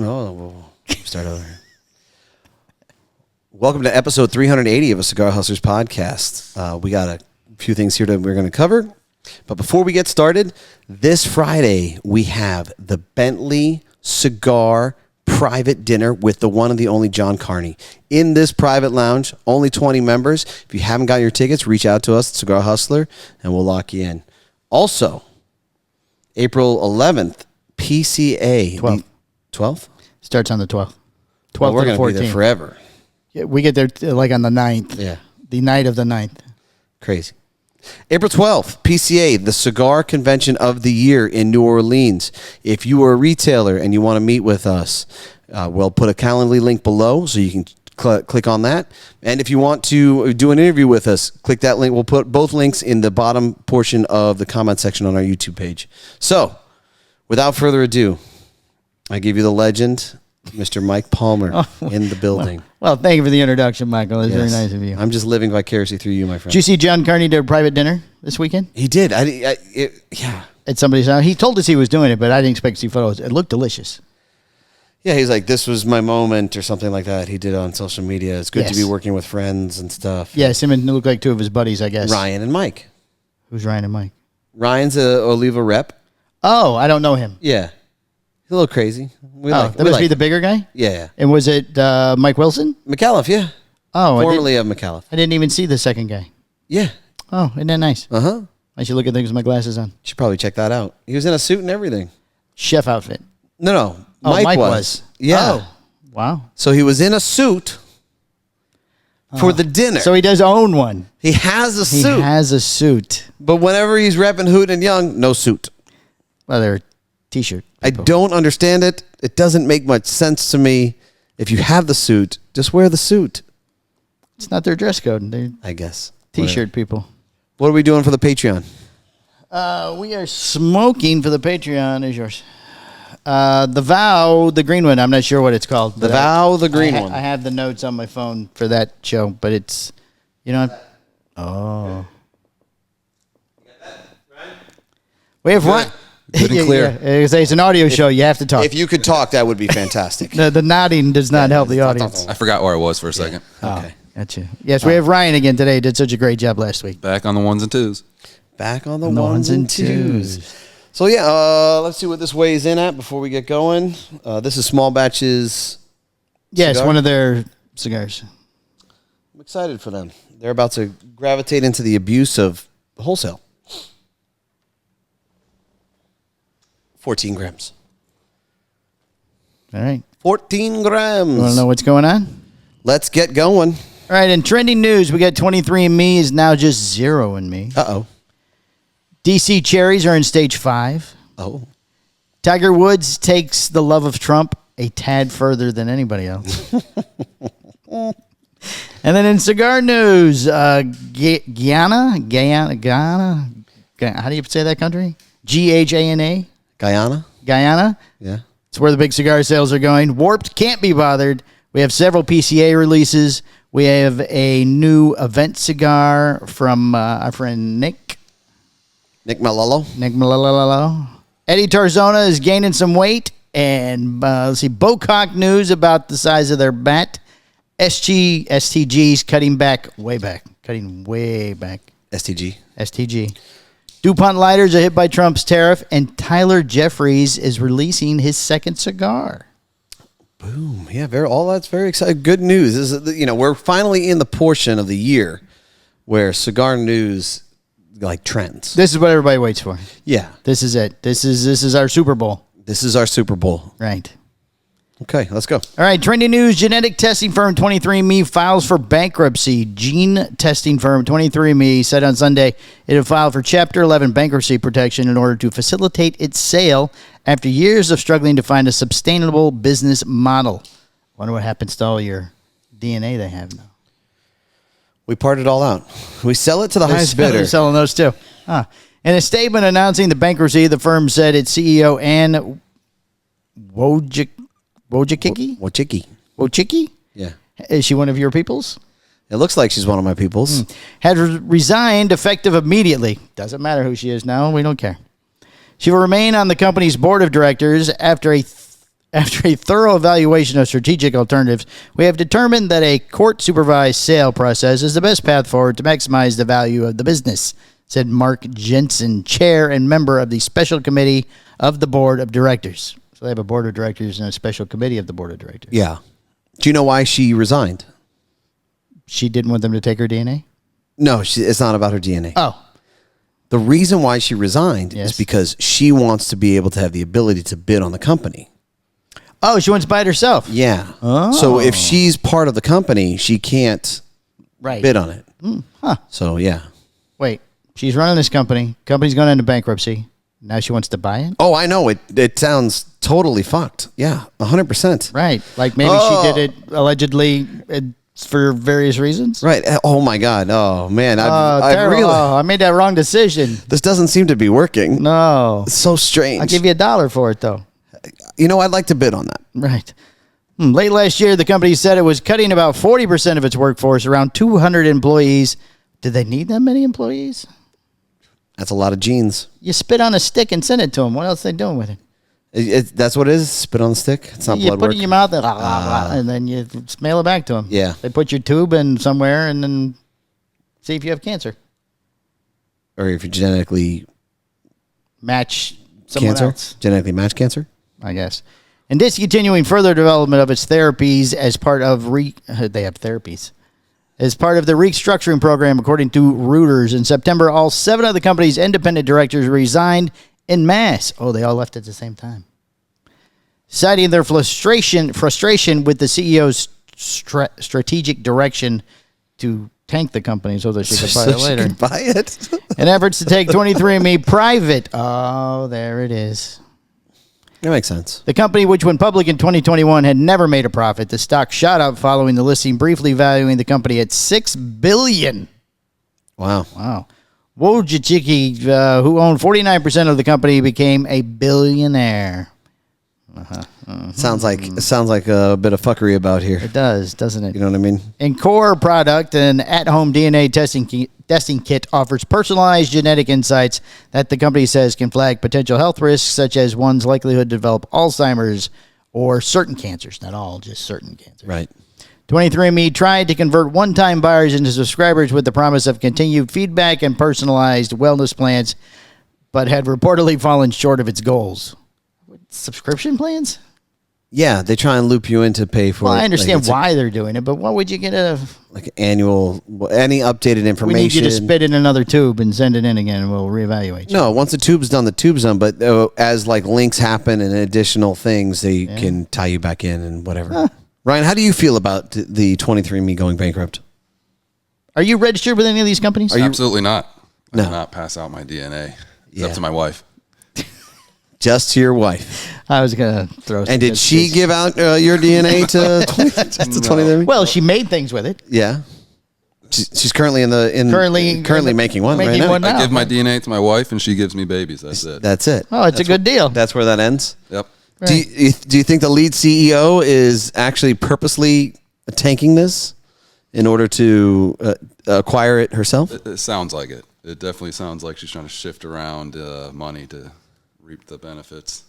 Oh, we'll start over. Welcome to episode 380 of a Cigar Hustlers Podcast. We got a few things here that we're going to cover. But before we get started, this Friday we have the Bentley Cigar private dinner with the one and the only John Carney. In this private lounge, only 20 members. If you haven't got your tickets, reach out to us at Cigar Hustler, and we'll lock you in. Also, April 11th, PCA. 12th? Starts on the 12th. 12th Well, we're going to to be there forever. Yeah, we get there like on the 9th. Yeah. The night of the 9th. Crazy. April 12th, PCA, the Cigar Convention of the Year in New Orleans. If you are a retailer and you want to meet with us, we'll put a Calendly link below so you can click on that. And if you want to do an interview with us, click that link. We'll put both links in the bottom portion of the comment section on our YouTube page. So, without further ado, I give you the legend, Mr. Mike Palmer, in the building. Well, thank you for the introduction, Michael. It's very nice of you. I'm just living vicariously through you, my friend. Did you see John Carney do a private dinner this weekend? He did. Yeah. At somebody's house. He told us he was doing it, but I didn't expect to see photos. It looked delicious. Yeah, he's like, this was my moment or something like that. He did it on social media. It's good to be working with friends and stuff. Yes, him and looked like two of his buddies, I guess. Ryan and Mike. Who's Ryan and Mike? Ryan's a Oliva rep. Oh, I don't know him. Yeah. He's a little crazy. That must be the bigger guy? Yeah. And was it Mike Wilson? McAuliffe, yeah. Oh, formerly of McAuliffe. I didn't even see the second guy. Yeah. Oh, isn't that nice? Uh-huh. I should look at things with my glasses on. You should probably check that out. He was in a suit and everything. Chef outfit. No. Oh, Mike was. Yeah. Oh, wow. So he was in a suit for the dinner. So he does own one. He has a suit. He has a suit. But whenever he's repping Hoot and Young, no suit. Well, they're T-shirt people. I don't understand it. It doesn't make much sense to me. If you have the suit, just wear the suit. It's not their dress code. They're I guess. T-shirt people. What are we doing for the Patreon? We are smoking for the Patreon. Is yours. The Vow, the green one. I'm not sure what it's called. The Vow, the green one. I have the notes on my phone for that show, but it's, oh. We have one. Good and clear. It's an audio show. You have to talk. If you could talk, that would be fantastic. The nodding does not help the audience. I forgot where I was for a second. Okay. Gotcha. Yes, we have Ryan again today. Did such a great job last week. Back on the ones and twos. Back on the ones and twos. So, let's see what this weighs in at before we get going. This is Small Batches. Yes, cigar. one of their cigars. I'm excited for them. They're about to gravitate into the abuse of wholesale. 14 grams. All right. 14 grams. You want to know what's going on? Let's get going. All right, in trending news, we got 23andMe is now just 0andMe. Uh-oh. DC cherries are in stage 5. Oh. Tiger Woods takes the love of Trump a tad further than anybody else. And then in cigar news, Guyana, how do you say that country? Ghana? Guyana? Yeah. It's where the big cigar sales are going. Warped can't be bothered. We have several PCA releases. We have a new event cigar from our friend Nick. Nick Malolo. Eddie Tarzona is gaining some weight. And let's see, Bocock news about the size of their bat. STG's cutting way back. STG. DuPont lighters are hit by Trump's tariff, and Tyler Jeffries is releasing his second cigar. Boom. Yeah, all that's very exciting. Good news. This is, we're finally in the portion of the year where cigar news trends. This is what everybody waits for. Yeah. This is it. This is our Super Bowl. This is our Super Bowl. Right. Okay, let's go. All right, trending news. Genetic testing firm 23andMe files for bankruptcy. Gene testing firm 23andMe said on Sunday it had filed for Chapter 11 bankruptcy protection in order to facilitate its sale after years of struggling to find a sustainable business model. Wonder what happens to all your DNA they have now. We part it all out. We sell it to the highest bidder. They're selling those too. In a statement announcing the bankruptcy, the firm said its CEO, Ann Wojcicki? Wojcicki? Yeah. Is she one of your peoples? It looks like she's one of my peoples. Had resigned effective immediately. Doesn't matter who she is now. We don't care. She will remain on the company's board of directors after a thorough evaluation of strategic alternatives. We have determined that a court-supervised sale process is the best path forward to maximize the value of the business, said Mark Jensen, chair and member of the special committee of the board of directors. So they have a board of directors and a special committee of the board of directors. Yeah. Do you know why she resigned? She didn't want them to take her DNA? No, it's not about her DNA. Oh. The reason why she resigned Yes. is because she wants to be able to have the ability to bid on the company. Oh, she wants to buy it herself. Yeah. Oh. So if she's part of the company, she can't bid on it. Huh. So, yeah. Wait, she's running this company. Company's going into bankruptcy. Now she wants to buy it? Oh, I know. It sounds totally fucked. Yeah, 100%. Right. Like maybe she did it allegedly for various reasons? Right. Oh, my God. Oh, man. I made that wrong decision. This doesn't seem to be working. No. It's so strange. I'll give you $1 for it, though. You know, I'd like to bid on that. Right. Late last year, the company said it was cutting about 40% of its workforce, around 200 employees. Did they need that many employees? That's a lot of jeans. You spit on a stick and send it to them. What else are they doing with it? That's what it is? Spit on the stick? It's not You blood put work? it in your mouth and then you mail it back to them. Yeah. They put your tube in somewhere and then see if you have cancer. Or if you genetically... Match someone cancer? else. Genetically match cancer? I guess. And discontinuing further development of its therapies as part of they have therapies. As part of the restructuring program, according to Reuters, in September, all 7 of the company's independent directors resigned en masse. Oh, they all left at the same time. Citing their frustration with the CEO's strategic direction to tank the company so that she could buy it later. She could buy it? In efforts to take 23andMe private. Oh, there it is. That makes sense. The company, which went public in 2021, had never made a profit. The stock shot up following the listing, briefly valuing the company at $6 billion. Wow. Wow. Wojcicki, who owned 49% of the company, became a billionaire. Sounds like a bit of fuckery about here. It does, doesn't it? You know what I mean? In Core product, an at-home DNA testing kit offers personalized genetic insights that the company says can flag potential health risks, such as one's likelihood to develop Alzheimer's or certain cancers. Not all, just certain cancers. Right. 23andMe tried to convert one-time buyers into subscribers with the promise of continued feedback and personalized wellness plans, but had reportedly fallen short of its goals. Subscription plans? Yeah, they try and loop you in to pay for it. Well, I understand like why they're doing it, but what would you get like annual, any updated information. We need you to spit in another tube and send it in again, and we'll reevaluate you. No, once the tube's done, the tube's done. But as like links happen and additional things, they can tie you back in and whatever. Ryan, how do you feel about the 23andMe going bankrupt? Are you registered with any of these companies? Absolutely not. No. I do not pass out my DNA. It's Yeah. up to my wife. Just to your wife. I was going to throw some And did she give out your DNA to 23andMe? Well, she made things with it. Yeah. She's currently currently making one right now. I give my DNA to my wife, and she gives me babies. That's it. That's it. Oh, it's a good deal. That's where that ends. Yep. Right. Do you think the lead CEO is actually purposely tanking this in order to acquire it herself? It sounds like it. It definitely sounds like she's trying to shift around money to reap the benefits.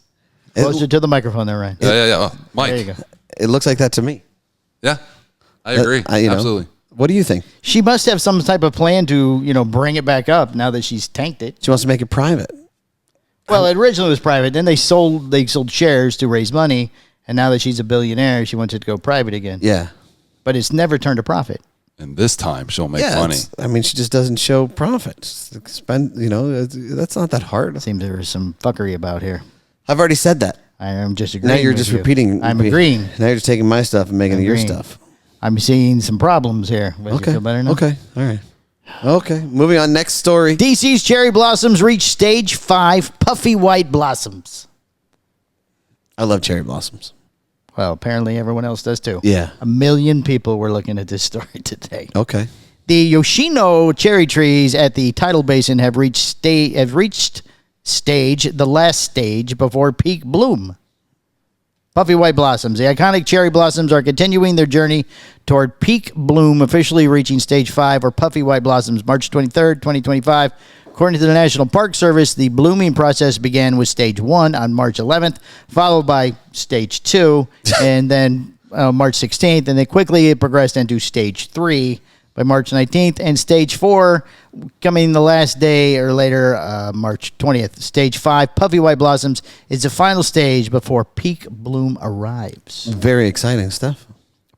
Closer to the microphone there, Ryan. Yeah. Mike. There you go. It looks like that to me. Yeah, I agree. Absolutely. What do you think? She must have some type of plan to, bring it back up now that she's tanked it. She wants to make it private. Well, it originally was private. Then they sold shares to raise money, and now that she's a billionaire, she wants it to go private again. Yeah. But it's never turned a profit. And this time she'll make money. I mean, she just doesn't show profit. Spend, that's not that hard. Seems there is some fuckery about here. I've already said that. I am just agreeing. Now you're with just you. repeating. I'm agreeing. Now you're just taking my stuff and making it your stuff. I'm seeing some problems here. Does it feel better now? Okay. All right. Okay. Moving on. Next story. DC's cherry blossoms reach stage 5, puffy white blossoms. I love cherry blossoms. Well, apparently everyone else does too. Yeah. 1 million people were looking at this story today. Okay. The Yoshino cherry trees at the tidal basin have reached the last stage before peak bloom. Puffy White Blossoms. The iconic cherry blossoms are continuing their journey toward peak bloom, officially reaching stage 5, or Puffy White Blossoms, March 23rd, 2025. According to the National Park Service, the blooming process began with stage 1 on March 11th, followed by stage 2, and then March 16th, and then quickly it progressed into stage 3 by March 19th, and stage 4 coming the last day or later, March 20th. Stage 5, Puffy White Blossoms, is the final stage before peak bloom arrives. Very exciting stuff.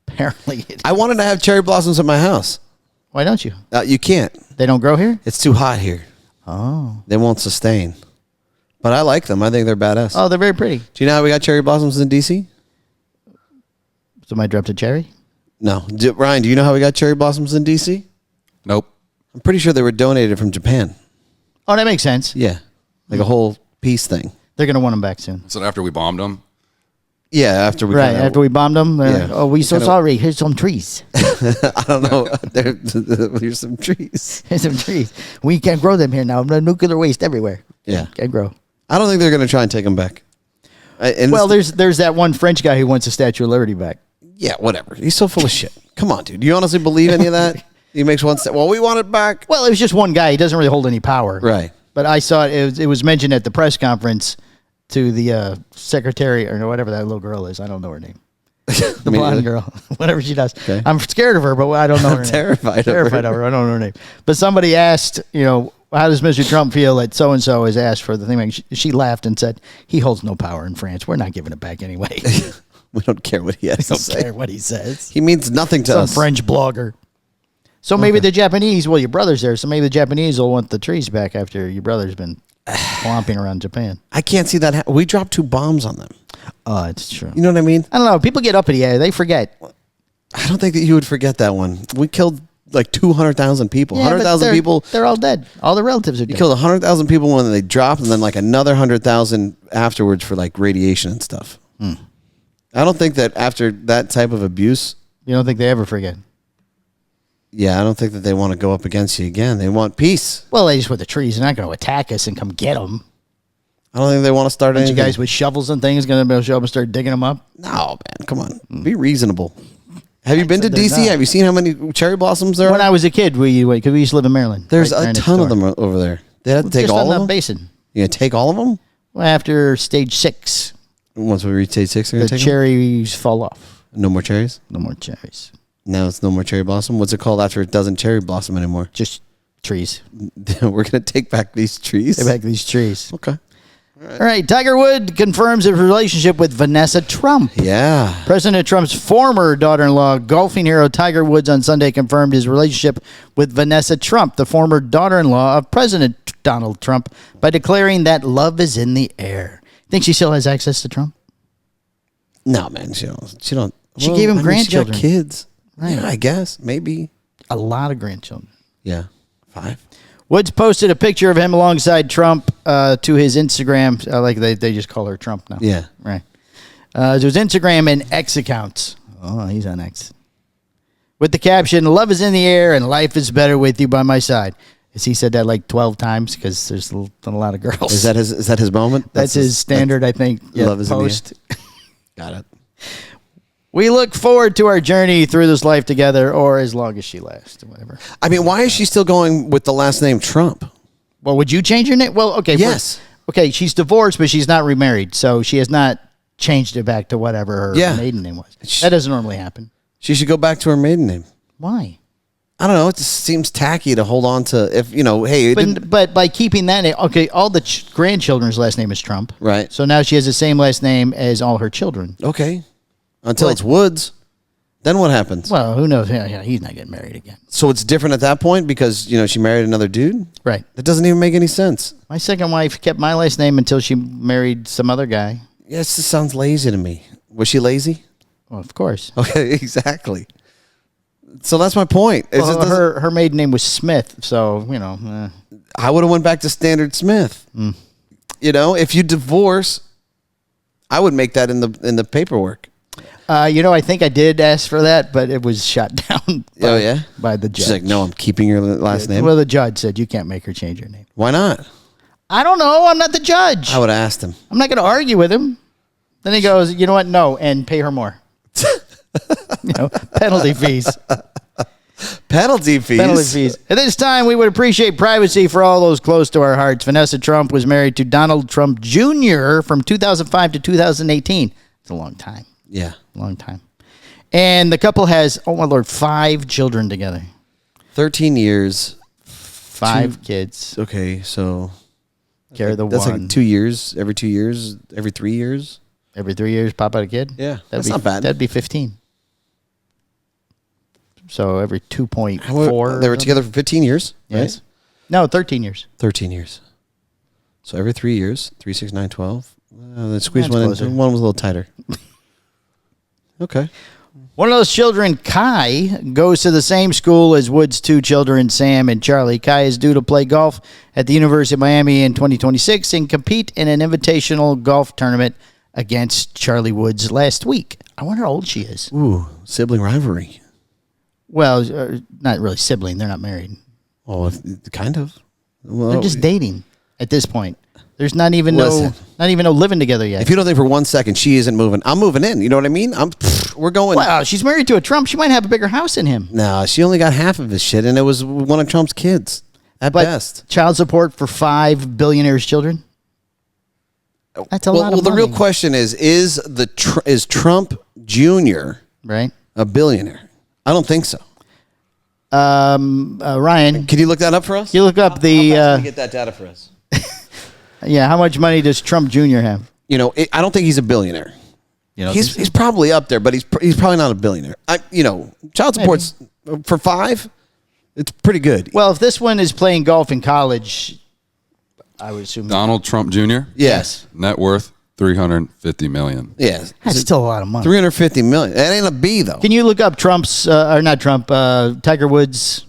Apparently it is. I wanted to have cherry blossoms at my house. Why don't you? You can't. They don't grow here? It's too hot here. Oh. They won't sustain. But I like them. I think they're badass. Oh, they're very pretty. Do you know how we got cherry blossoms in D.C.? Somebody dropped a cherry? No. Ryan, do you know how we got cherry blossoms in D.C.? Nope. I'm pretty sure they were donated from Japan. Oh, that makes sense. Yeah. Like a whole peace thing. They're going to want them back soon. So after we bombed them? Yeah, after we after we bombed them. Yeah. Oh, we so sorry. Here's some trees. I don't know. Here's some trees. Here's some trees. We can't grow them here now. No nuclear waste everywhere. Yeah. Can't grow. I don't think they're going to try and take them back. Well, there's that one French guy who wants the Statue of Liberty back. Yeah, whatever. He's so full of shit. Come on, dude. Do you honestly believe any of that? He makes one step. Well, we want it back. Well, it was just one guy. He doesn't really hold any power. Right. But I saw it was mentioned at the press conference to the secretary or whatever that little girl is. I don't know her name. The blonde girl, whatever she does. Okay. I'm scared of her, but I don't know her name. Terrified of her. I don't know her name. But somebody asked, how does Mr. Trump feel that so-and-so has asked for the thing? She laughed and said, he holds no power in France. We're not giving it back anyway. We don't care what he has to say. We don't care what he says. He means nothing to us. Some French blogger. So maybe the Japanese, your brother's there, so maybe the Japanese will want the trees back after your brother's been clomping around Japan. I can't see that. We dropped 2 bombs on them. Oh, it's true. You know what I mean? I don't know. People get uppity. They forget. I don't think that you would forget that one. We killed like 200,000 people. 100,000 people. They're all dead. All the relatives are dead. You killed 100,000 people when they dropped, and then like another 100,000 afterwards for like radiation and stuff. I don't think that after that type of abuse. You don't think they ever forget? Yeah, I don't think that they want to go up against you again. They want peace. Well, they just with the trees. They're not going to attack us and come get them. I don't think they want to start anything. You guys with shovels and things going to be able to show up and start digging them up? No, man. Come on. Be reasonable. Have you been to D.C.? Have you seen how many cherry blossoms there are? When I was a kid, because we used to live in Maryland. There's a ton of them over there. They have to take all of them? Just on the basin. You going to take all of them? Well, after stage 6. Once we reach stage 6, they're going to take cherries fall off. No more cherries? No more cherries. Now it's no more cherry blossom. What's it called after it doesn't cherry blossom anymore? Just trees. We're going to take back these trees? Take back these trees. Okay. All right. Tiger Woods confirms his relationship with Vanessa Trump. Yeah. President Trump's former daughter-in-law, golfing hero Tiger Woods, on Sunday confirmed his relationship with Vanessa Trump, the former daughter-in-law of President Donald Trump, by declaring that love is in the air. Think she still has access to Trump? No, man. She don't. She gave him grandchildren. She got kids. Right. Yeah, I guess. Maybe. A lot of grandchildren. Yeah. 5. Woods posted a picture of him alongside Trump to his Instagram. Like they just call her Trump now. Yeah. Right. To his Instagram and X accounts. Oh, he's on X. With the caption, "Love is in the air and life is better with you by my side." Has he said that like 12 times? Because there's a lot of girls. Is that his moment? That's his standard, I think. Yeah, love is post. In the air. Got it. We look forward to our journey through this life together, or as long as she lasts, or whatever. I mean, why is she still going with the last name Trump? Well, would you change your name? Well, okay. Yes. Okay, she's divorced, but she's not remarried, so she has not changed it back to whatever her maiden name was. That doesn't normally happen. She should go back to her maiden name. Why? I don't know. It just seems tacky to hold on to. If hey, but by keeping that name, okay, all the grandchildren's last name is Trump, right? So now she has the same last name as all her children. Okay, until it's Woods. Then what happens? Well, who knows? Yeah, he's not getting married again. So it's different at that point because she married another dude. Right. That doesn't even make any sense. My second wife kept my last name until she married some other guy. Yes, this sounds lazy to me. Was she lazy? Well, of course. Okay, exactly. So that's my point. Well, her maiden name was Smith, so I would have went back to Standard Smith. If you divorce, I would make that in the paperwork. I think I did ask for that, but it was shot down. By the judge. She's like, no, I'm keeping your last name. Well, the judge said you can't make her change her name. Why not? I don't know. I'm not the judge. I would have asked him. I'm not going to argue with him. Then he goes, you know what? No, and pay her more. Penalty fees. Penalty fees. Penalty fees. At this time, we would appreciate privacy for all those close to our hearts. Vanessa Trump was married to Donald Trump Jr. from 2005 to 2018. It's a long time. Yeah. Long time. And the couple has, oh my Lord, 5 children together. 13 years. 5 kids. Okay, so Carry the that's one. like 2 years, every 2 years, every 3 years. Every 3 years, pop out a kid? Yeah, That'd that's not bad. That'd be 15. So every 2.4. They were together for 15 years, Yes. right? No, 13 years. 13 years. So every 3 years, 3, 6, 9, 12. Then squeeze That's one in. closer. One was a little tighter. Okay. One of those children, Kai, goes to the same school as Wood's 2 children, Sam and Charlie. Kai is due to play golf at the University of Miami in 2026 and compete in an invitational golf tournament against Charlie Woods last week. I wonder how old she is. Ooh, sibling rivalry. Well, not really sibling. They're not married. Oh, kind of. Well, They're just dating at this point. There's not even Listen. no living together yet. If you don't think for 1 second she isn't moving, I'm moving in. You know what I mean? We're going. Wow, she's married to a Trump. She might have a bigger house than him. No, she only got half of his shit, and it was one of Trump's kids at But best. child support for 5 billionaires' children. That's a lot of Well, the money. real question is Trump Jr. Right? a billionaire? I don't think so. Ryan, Can you look that up for us? you look up How fast can the you get that data for us? how much money does Trump Jr. have? You know, I don't think he's a billionaire. You know, He's probably up there, but he's probably not a billionaire. Child support's for 5. It's pretty good. well, if this one is playing golf in college, I would assume Donald Trump Jr. Yes. Net worth $350 million. Yes. that's still a lot of money. 350 million. That ain't a B though. Can you look up Trump's or not Trump? Tiger Woods.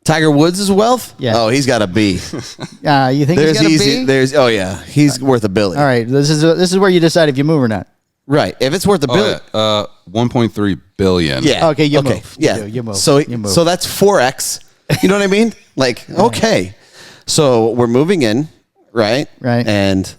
Tiger Woods' wealth? Yeah. Oh, he's got a B. You think he's got a B? Oh yeah, he's worth $1 billion. All right, this is where you decide if you move or not. Right. If it's worth $1 billion. Oh, yeah. 1.3 billion. Yeah. Okay, you move. You Yeah. do. You move. So You move. so that's 4x. You know what I mean? Like, okay. So we're moving in, right? Right. And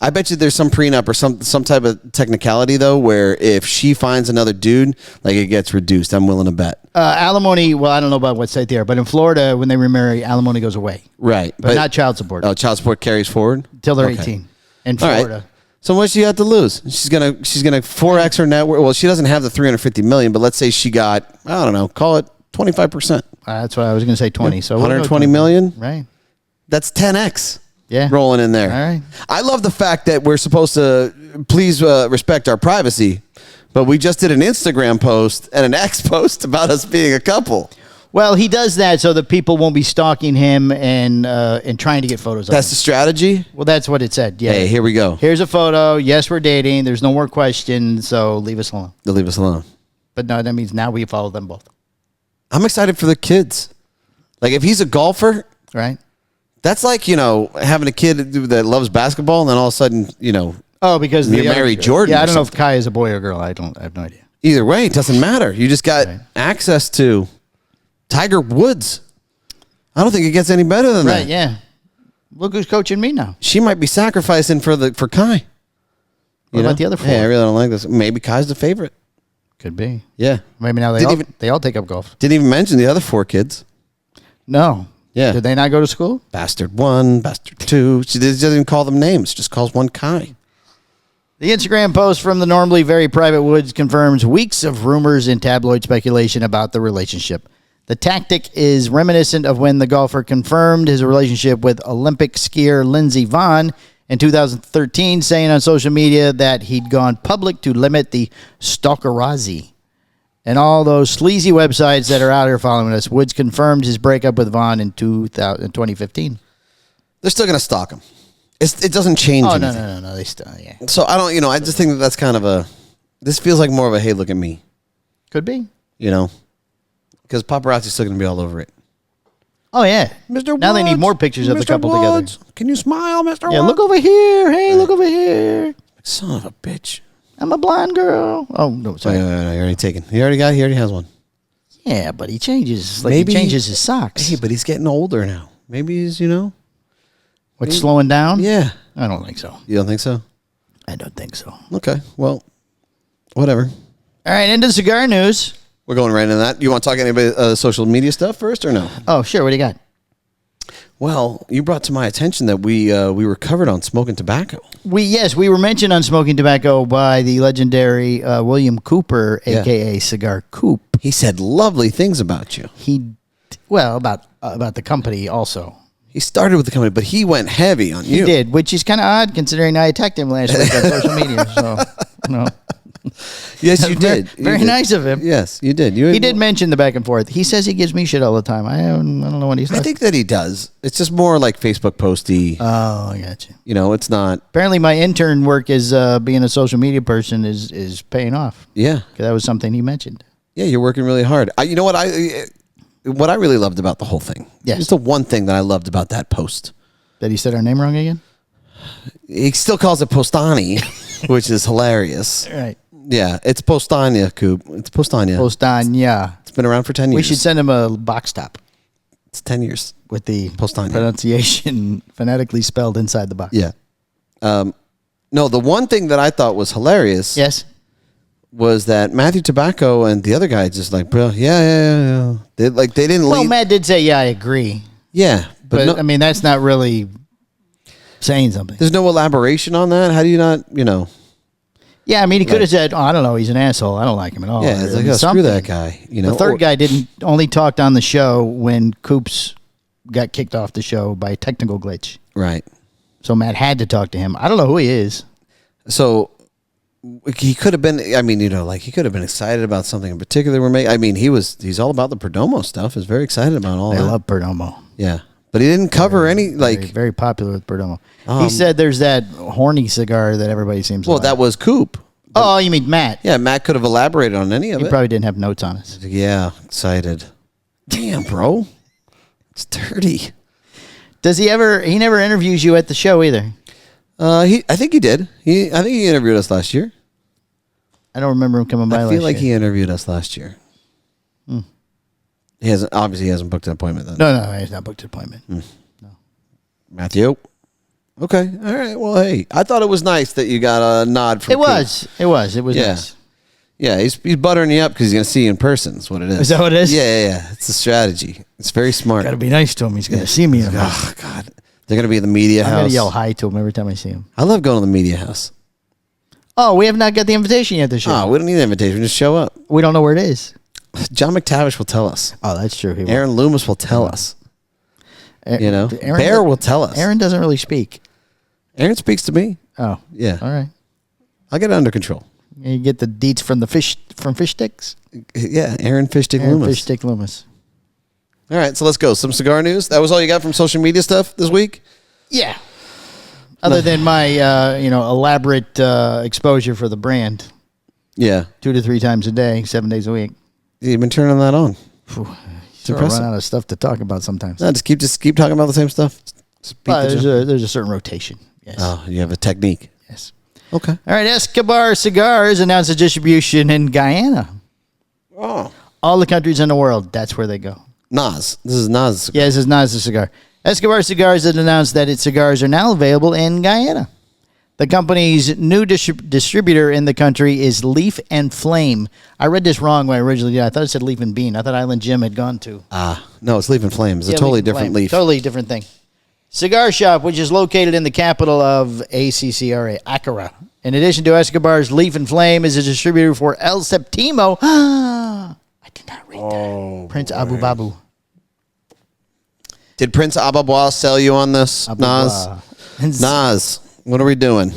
I bet you there's some prenup or some type of technicality though, where if she finds another dude, like it gets reduced. I'm willing to bet. Alimony. Well, I don't know about what state they are, but in Florida, when they remarry, alimony goes away, Right. but not child support Oh, child support carries forward until they're Okay. 18. In All Florida. right. So what does she have to lose? She's gonna 4x her net worth. Well, she doesn't have the 350 million, but let's say she got, I don't know, call it 25%. That's what I was going to say. 20. So we'll go 120 million. Right. That's 10x. Yeah. Rolling in there. All right. I love the fact that we're supposed to please respect our privacy, but we just did an Instagram post and an X post about us being a couple. Well, he does that so that people won't be stalking him and trying to get photos of That's the him. strategy. Well, that's what it said. Yeah. Hey, here we go. Here's a photo. Yes, we're dating. There's no more question. So leave us alone. They'll leave us alone. But no, that means now we follow them both. I'm excited for the kids. Like if he's a golfer, Right. that's like, having a kid that loves basketball and then all of a sudden, Oh, because You the other- marry Jordan Yeah, or I don't know if Kai is a boy or girl. I have no idea. either way, it doesn't matter. You just got Right. access to Tiger Woods. I don't think it gets any better than Right. that. Yeah. Look who's coaching me now. She might be sacrificing for Kai. What about the other 4? Hey, I really don't like this. Maybe Kai's the favorite. Could be. Yeah. Maybe now they all take up golf. Didn't even mention the other 4 kids. No. Yeah. Did they not go to school? Bastard 1, Bastard 2. She doesn't even call them names. Just calls one Kai. The Instagram post from the normally very private Woods confirms weeks of rumors and tabloid speculation about the relationship. The tactic is reminiscent of when the golfer confirmed his relationship with Olympic skier Lindsey Vonn in 2013, saying on social media that he'd gone public to limit the stalkerazzi. And all those sleazy websites that are out here following us, Woods confirmed his breakup with Vonn in 2015. They're still going to stalk him. It doesn't change Oh, anything. no. They still, yeah. So I don't, I just think that's kind of this feels like more of a, hey, look at me, Could be. because paparazzi's still going to be all over it. Oh, yeah. Mr. Now they need Woods, more pictures of the Mr. couple Woods, together. Can you smile, Mr. Yeah, Woods? look over here. Hey, look over here. Son of a bitch. I'm a blonde girl. Oh, no, sorry. He already taken. He already has one. Yeah, but he changes. Like Maybe- he changes his socks. Hey, but he's getting older now. Maybe he's, What's slowing down? Yeah. I don't think so. You don't think so? I don't think so. Okay, well, whatever. All right, into cigar news. We're going right into that. You want to talk any social media stuff first or no? Oh, sure. What do you got? Well, you brought to my attention that we were covered on smoking tobacco. We were mentioned on Smoking Tobacco by the legendary William Cooper, a.k.a. Cigar Coop. He said lovely things about you. About the company also. He started with the company, but he went heavy on you. He did, which is kind of odd considering I attacked him last week on social media. So, no. Yes, you did. Very nice of him. Yes, you did. He did mention the back and forth. He says he gives me shit all the time. I don't know what he's I like. think that he does. It's just more like Facebook posty. Oh, I got you. You know, it's not. Apparently, my intern work as being a social media person is paying off. Yeah. 'Cause that was something he mentioned. Yeah, you're working really hard. You know what I really loved about the whole thing? Yes. It's the one thing that I loved about that post. That he said our name wrong again? He still calls it Postani, which is hilarious. All right. Yeah, it's Postania, Coop. It's Postania. Postania. It's been around for 10 years. We should send him a box top It's 10 years. with the Postania. pronunciation phonetically spelled inside the box. Yeah. No, the one thing that I thought was hilarious Yes. was that Matthew Tobacco and the other guy just like, bro, yeah. They didn't Well, leave. Matt did say, yeah, I agree. Yeah, But, no, I mean, that's not really saying something. there's no elaboration on that. How do you not, Yeah, I mean, he could have said, oh, I don't know, he's an asshole. I don't like him at all. Yeah, it's Or like, oh, screw something. that guy. The third guy only talked on the show when Coops got kicked off the show by a technical glitch. Right. So Matt had to talk to him. I don't know who he is. So he could have been, he could have been excited about something in particular. He's all about the Perdomo stuff. He's very excited about all I that. love Perdomo. Yeah. But he didn't cover any, Very, very popular with Perdomo. He said there's that horny cigar that everybody seems to like. that was Coop. Oh, you mean Matt? Yeah, Matt could have elaborated on any of He it. probably didn't have notes on us. Yeah, excited. Damn, bro. It's dirty. Does he ever? He never interviews you at the show either. I think he did. I think he interviewed us last year. I don't remember him coming by. I last feel like year. he interviewed us last year. He hasn't booked an appointment then. No, he's not booked an appointment. Matthew. Okay. All right. Well, hey, I thought it was nice that you got a nod from It was Yeah. nice. Yeah, he's buttering you up because he's going to see you in person. That's what it is. Is that what it is? Yeah. It's a strategy. It's very smart. Got to be nice to him. He's going to see me. Oh, God. They're going to be at the media I'm house. going to yell hi to him every time I see him. I love going to the media house. Oh, we have not got the invitation yet this year. Oh, we don't need an invitation. Just show up. We don't know where it is. John McTavish will tell us. Oh, that's true. He will. Aaron Loomis will tell us. Aaron Bear will tell us. Aaron doesn't really speak. Aaron speaks to me. Oh, Yeah. all right. I'll get it under control. You get the deets from fish sticks. Yeah, Aaron Fishstick Aaron Loomis. Fish stick Loomis. All right, so let's go. Some cigar news. That was all you got from social media stuff this week? Yeah. Other than my elaborate exposure for the brand, Yeah. 2 to 3 times a day, 7 days a week. You've been turning that on. It's impressive. run out of stuff to talk about sometimes. No, just keep talking about the same stuff. Just beat the drum. There's a certain rotation. Yes. Oh, you have a technique. Yes. Okay. All right. Escobar Cigars announced a distribution in Guyana. Oh. All the countries in the world, that's where they go. Nas. This is Nas. Yeah, this is not a cigar. Escobar Cigars has announced that its cigars are now available in Guyana. The company's new distributor in the country is Leaf and Flame. I read this wrong when I originally did. I thought it said Leaf and Bean. I thought Island Jim had gone to. No, it's Leaf and Flame. It's a totally different leaf. Totally different thing. Cigar shop, which is located in the capital of ACCRA, Accra. In addition to Escobar's Leaf and Flame, is a distributor for El Septimo. I did not read that. Prince Abu Babu. Did Prince Ababwa sell you on this, Abu Nas? Ba. Nas, what are we doing?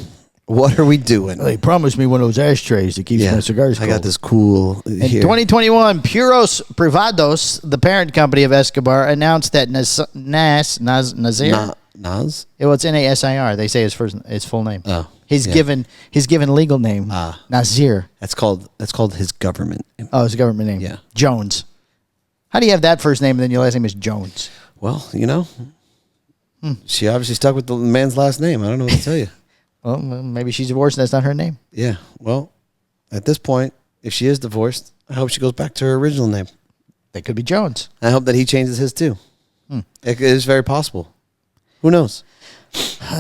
What are we doing? They promised me one of those ashtrays that keeps my cigars cold. I got this cool In here. 2021, Puros Privados, the parent company of Escobar, announced that Nazir. Nas? It's Nasir. They say his full name. Oh, His yeah. given legal name. Nazir. That's called his government. Oh, his government name. Yeah. Jones. How do you have that first name and then your last name is Jones? Well, she obviously stuck with the man's last name. I don't know what to tell you. Well, maybe she's divorced and that's not her name. Yeah. Well, at this point, if she is divorced, I hope she goes back to her original name. That could be Jones. I hope that he changes his too. It is very possible. Who knows?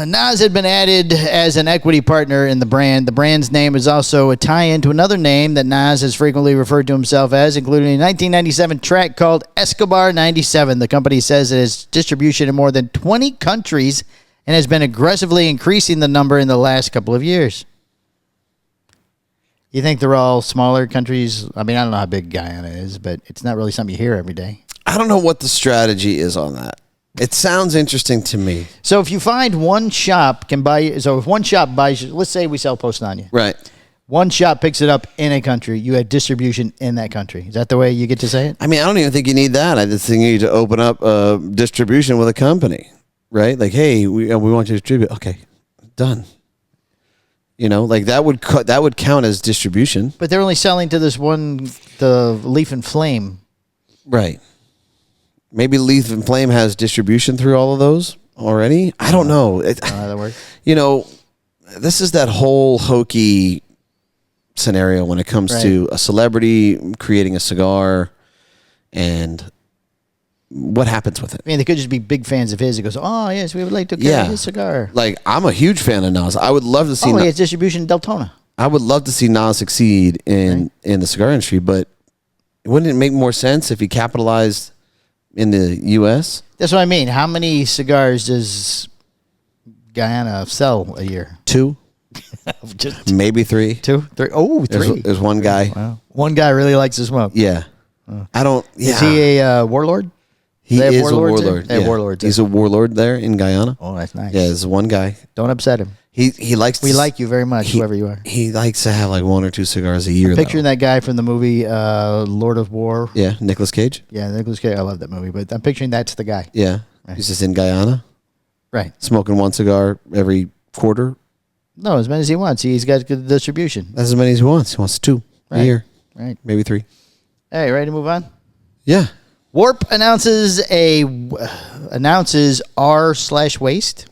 Nas had been added as an equity partner in the brand. The brand's name is also a tie-in to another name that Nas has frequently referred to himself as, including a 1997 track called Escobar 97. The company says it has distribution in more than 20 countries and has been aggressively increasing the number in the last couple of years. You think they're all smaller countries? I mean, I don't know how big Guyana is, but it's not really something you hear every day. I don't know what the strategy is on that. It sounds interesting to me. So if you find one shop can buy, so if one shop buys, let's say we sell Post on you. Right. One shop picks it up in a country, you have distribution in that country. Is that the way you get to say it? I mean, I don't even think you need that. I just think you need to open up a distribution with a company, right? Like, hey, we want you to distribute. Okay, done. You know, like that would count as distribution. But they're only selling to this one, the Leaf and Flame. Right. Maybe Leaf and Flame has distribution through all of those already. I don't know. I don't know how that works. You know, this is that whole hokey scenario when it comes to a celebrity creating a cigar and what happens with it. I mean, they could just be big fans of his. It goes, oh, yes, we would like to carry his cigar. Like, I'm a huge fan of Nas. I would love to see he has distribution in Deltona. I would love to see Nas succeed in the cigar industry, but wouldn't it make more sense if he capitalized in the U.S.? That's what I mean. How many cigars does Guyana sell a year? 2. Just maybe 3. 2, 3. Oh, 3. There's one guy. Wow. One guy really likes to smoke. Yeah. I don't. Yeah. Is he a warlord? He is a warlord. They have warlords. He's a warlord there in Guyana. Oh, that's nice. Yeah, there's one guy. Don't upset him. He likes. We like you very much, whoever you are. He likes to have like 1 or 2 cigars a year. Picturing that guy from the movie Lord of War. Yeah, Nicolas Cage. Yeah, Nicolas Cage. I love that movie, but I'm picturing that's the guy. Yeah, right. He's just in Guyana. Right. Smoking 1 cigar every quarter. No, as many as he wants. He's got good distribution. That's as many as he wants. He wants 2 a year. Right. Maybe 3. Hey, ready to move on? Yeah. Warp announces R/waste.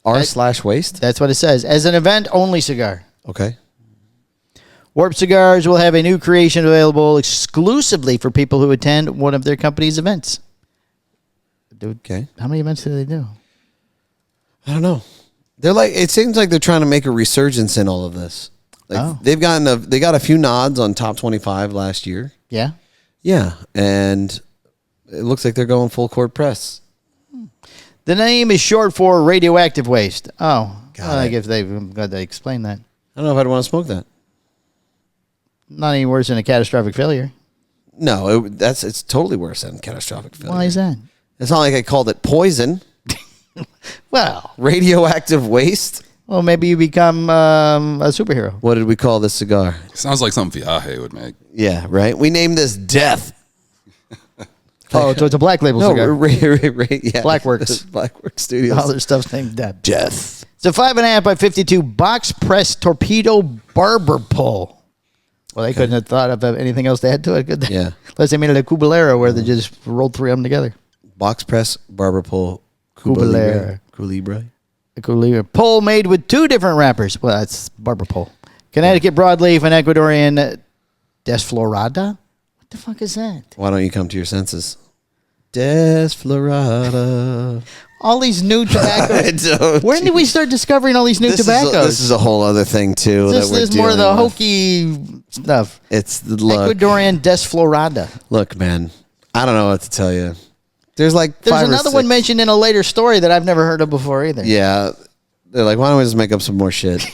R/waste? That's what it says. As an event-only cigar. Okay. Warp Cigars will have a new creation available exclusively for people who attend one of their company's events. Dude, okay. How many events do they do? I don't know. They're like, it seems like they're trying to make a resurgence in all of this. Like they got a few nods on top 25 last year. Yeah. Yeah, and it looks like they're going full court press. The name is short for radioactive waste. Oh, I guess I'm glad they explained that. I don't know if I'd want to smoke that. Not any worse than a catastrophic failure. No, it's totally worse than catastrophic failure. Why is that? It's not like I called it poison. Well, radioactive waste. Well, maybe you become a superhero. What did we call this cigar? Sounds like something Viaje would make. Yeah, right. We named this Death. Oh, so it's a black label cigar. Yeah. Blackworks. Blackworks Studios. All their stuff's named Death. Death. It's a 5.5 by 52 box press torpedo barber pole. Well, they couldn't have thought of anything else to add to it, could they? Yeah. Unless they made it a Cubalera where they just rolled 3 of them together. Box press barber pole. Cubalera. Culebra. A Culebra. Pole made with 2 different wrappers. Well, that's barber pole. Connecticut broadleaf and Ecuadorian Desflorada. What the fuck is that? Why don't you come to your senses? Desflorada. All these new tobaccos. When did we start discovering all these new tobaccos? This is a whole other thing, too. This is more of the hokey stuff. It's the look. Ecuadorian Desflorada. Look, man, I don't know what to tell you. There's another one mentioned in a later story that I've never heard of before either. Yeah. They're like, why don't we just make up some more shit?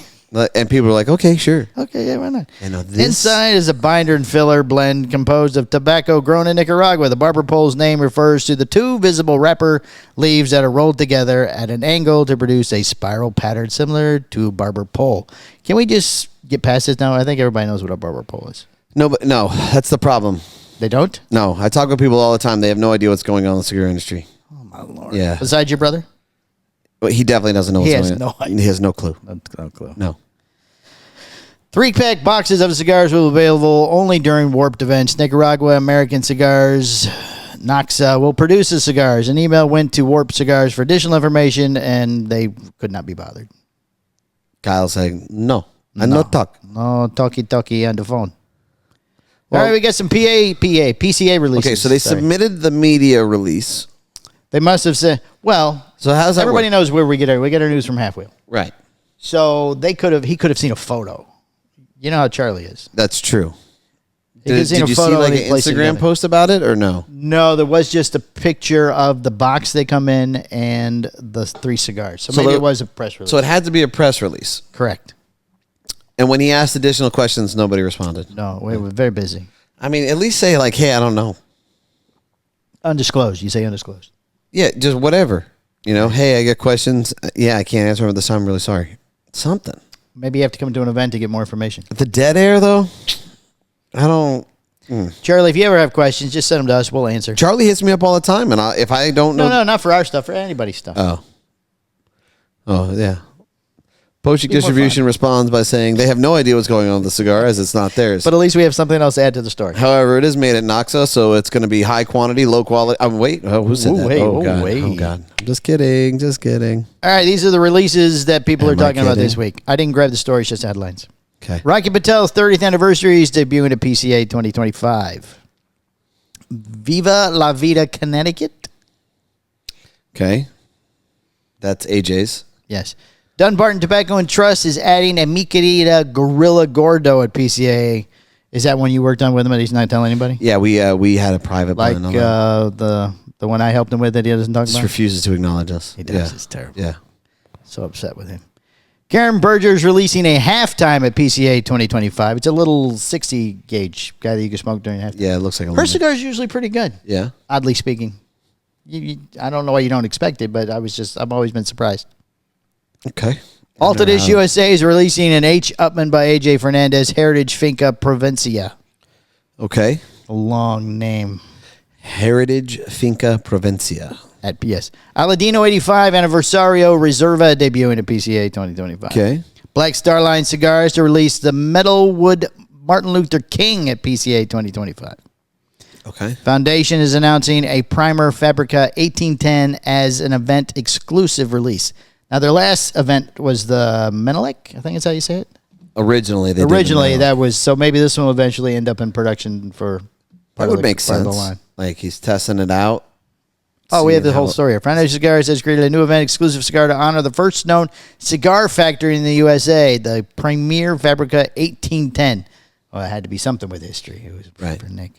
And people are like, okay, sure. Okay, yeah, why not? This Inside is a binder and filler blend composed of tobacco grown in Nicaragua. The barber pole's name refers to the 2 visible wrapper leaves that are rolled together at an angle to produce a spiral pattern similar to a barber pole. Can we just get past this now? I think everybody knows what a barber pole is. No, that's the problem. They don't? No, I talk with people all the time. They have no idea what's going on in the cigar industry. Oh, my Lord. Yeah. Besides your brother? But he definitely doesn't know what's going on. No idea. He has no clue. No clue. No. 3-pack boxes of cigars will be available only during Warped events. Nicaragua American Cigars, Noxa, will produce the cigars. An email went to Warped Cigars for additional information, and they could not be bothered. Kyle saying, no, I no talk. No talkie on the phone. Well, all right, we got some PCA releases. Okay, so they submitted the media release. They must have said, well, So how's that Everybody work? knows where we get our news from Half Wheel. Right. So he could have seen a photo. You know how Charlie is. That's true. He could have seen Did a you see photo like and an he placed it Instagram together. post about it or no? No, there was just a picture of the box they come in and the 3 cigars. So maybe there- it was a press release. So it had to be a press release. Correct. And when he asked additional questions, nobody responded. No, we were very busy. I mean, at least say like, hey, I don't know. Undisclosed. You say undisclosed. Yeah, just whatever. You know, hey, I got questions. Yeah, I can't answer them this time. I'm really sorry. Something. Maybe you have to come to an event to get more information. The dead air, though, I don't. Charlie, if you ever have questions, just send them to us. We'll answer. Charlie hits me up all the time, and if I don't know. No, not for our stuff. For anybody's stuff. Oh, yeah. Poaching Be more Distribution fun. responds by saying they have no idea what's going on with the cigar as it's not theirs. But at least we have something else to add to the story. However, it is made at Noxa, so it's going to be high quantity, low quality. Wait, who said that? Oh, God. I'm just kidding. Just kidding. All right, these are the releases that people are Am I talking about kidding? this week. I didn't grab the story, it's just headlines. Okay. Rocky Patel's 30th anniversary is debuting at PCA 2025. Viva La Vida, Connecticut. Okay. That's AJ's. Yes. Dunbarton Tobacco and Trust is adding a Mi Querida Gorilla Gordo at PCA. Is that one you worked on with him and he's not telling anybody? Yeah, we had a private Like blend on that. the one I helped him with that he doesn't talk Just about? refuses to acknowledge us. He does. Yeah. It's terrible. Yeah. So upset with him. Karen Berger is releasing a halftime at PCA 2025. It's a little 60 gauge guy that you can smoke during halftime. Yeah, it looks like a Her lemon. cigar is usually pretty good, Yeah. oddly speaking. I don't know why you don't expect it, but I've always been surprised. Okay. Alta Dish USA is releasing an H. Upman by AJ Fernandez Heritage Finca Provincia. Okay. A long name. Heritage Finca Provincia. At PS. Aladino 85 Anniversario Reserva debuting at PCA 2025. Okay. Black Star Line Cigars to release the Metalwood Martin Luther King at PCA 2025. Okay. Foundation is announcing a Primer Fabrica 1810 as an event exclusive release. Now, their last event was the Menelik, I think that's how you say it. Originally, they did the That was, so maybe this one will eventually end up in production for That would make part of sense. the line. Like he's testing it out. Oh, we have the seeing whole how- story here. Foundation Cigars has created a new event exclusive cigar to honor the first known cigar factory in the USA, the Premier Fabrica 1810. Well, it had to be something with history. It was Right. for Nick.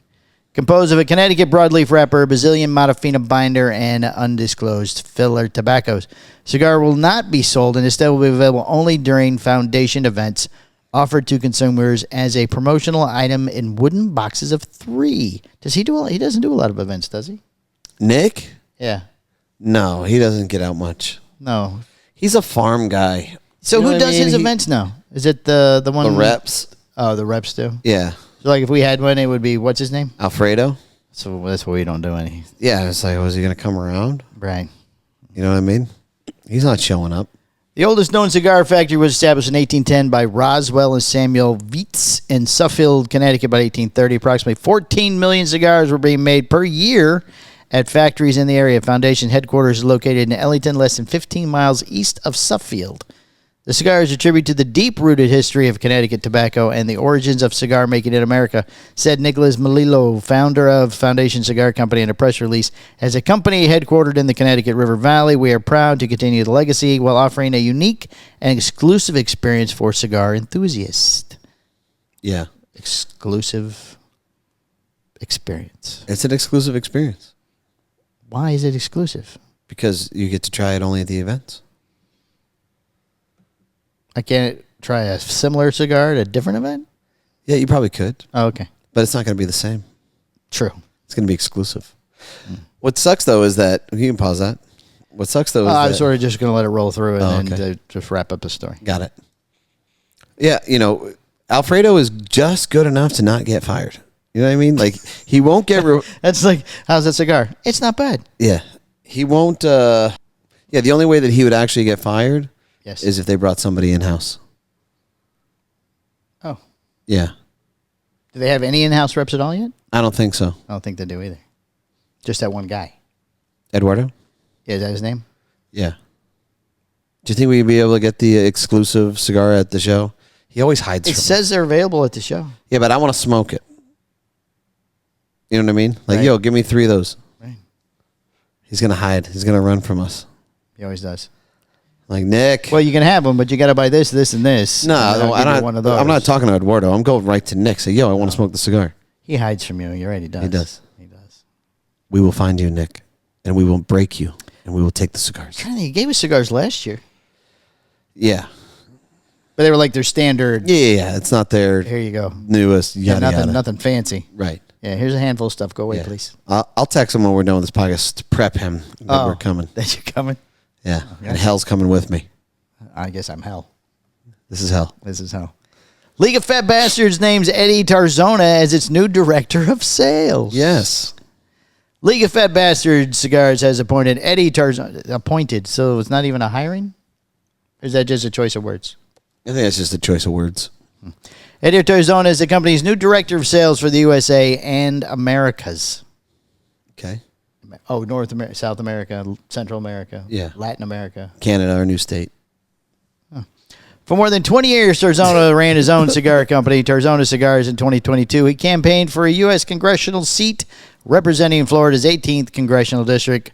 Composed of a Connecticut broadleaf wrapper, Brazilian Matafina binder, and undisclosed filler tobaccos. Cigar will not be sold and instead will be available only during Foundation events, offered to consumers as a promotional item in wooden boxes of 3. Does he do? He doesn't do a lot of events, does he? Nick? Yeah. No, he doesn't get out much. No. He's a farm guy. So You know who what I does mean? his events now? Is it the one? The reps. Oh, the reps do. Yeah. So like if we had one, it would be what's his name? Alfredo. So that's why we don't do any. Yeah, it's like, was he going to come around? Right. You know what I mean? He's not showing up. The oldest known cigar factory was established in 1810 by Roswell and Samuel Vietz in Suffield, Connecticut by 1830. Approximately 14 million cigars were being made per year at factories in the area. Foundation headquarters is located in Ellington, less than 15 miles east of Suffield. The cigar is a tribute to the deep-rooted history of Connecticut tobacco and the origins of cigar making in America, said Nicholas Melillo, founder of Foundation Cigar Company, in a press release. As a company headquartered in the Connecticut River Valley, we are proud to continue the legacy while offering a unique and exclusive experience for cigar enthusiasts. Yeah. Exclusive experience. It's an exclusive experience Why is it exclusive? because you get to try it only at the events. I can't try a similar cigar at a different event? Yeah, you probably could, Oh, okay. but it's not going to be the same. True. It's going to be exclusive. What sucks, though, is that you can pause that. What sucks, though, is I that, was sort of just going to let it roll through and Oh, then okay. just wrap up the story. Got it. Yeah, you know, Alfredo is just good enough to not get fired. You know what I mean? Like, he won't get... That's like, how's that cigar? It's not bad. Yeah. He won't... yeah, the only way that he would actually get fired Yes. is if they brought somebody in-house. Oh. Yeah. Do they have any in-house reps at all yet? I don't think so. I don't think they do either. Just that one guy. Eduardo? Yeah, is that his name? Yeah. Do you think we'd be able to get the exclusive cigar at the show? He always hides It from says they're available at the show. Yeah, but I want to smoke it. You know what I mean? Like, Right. yo, give me 3 of those. Right. He's going to hide. He's going to run from us. He always does. Like, Nick. Well, you can have them, but you got to buy this, this, and this. No, And I'll I give you don't. one of those. I'm not talking to Eduardo. I'm going right to Nick. Say, yo, I want to smoke the cigar. He hides from you. You're right. He does. He does. He does. We will find you, Nick, and we will break you, and we will take the cigars. He gave us cigars last year, Yeah. but they were like their standard. Yeah. It's not their Here you go. newest. Yada, yada. Nothing fancy. Right. Yeah, here's a handful of stuff. Go away, Yeah. please. I'll text him when we're done with this podcast to prep him that we're coming. That you're coming? Yeah. And hell's coming with me. I guess I'm hell. This is hell. This is hell. League of Fat Bastards names Eddie Tarzona as its new director of sales. Yes. League of Fat Bastards Cigars has appointed Eddie Tarzona. Appointed, so it's not even a hiring? Or is that just a choice of words? I think that's just a choice of words. Eddie Tarzona is the company's new director of sales for the USA and Americas. Okay. Oh, North America, South America, Central America, Yeah. Latin America. Canada, our new state. For more than 20 years, Tarzona ran his own cigar company, Tarzona Cigars, in 2022. He campaigned for a U.S. congressional seat representing Florida's 18th congressional district,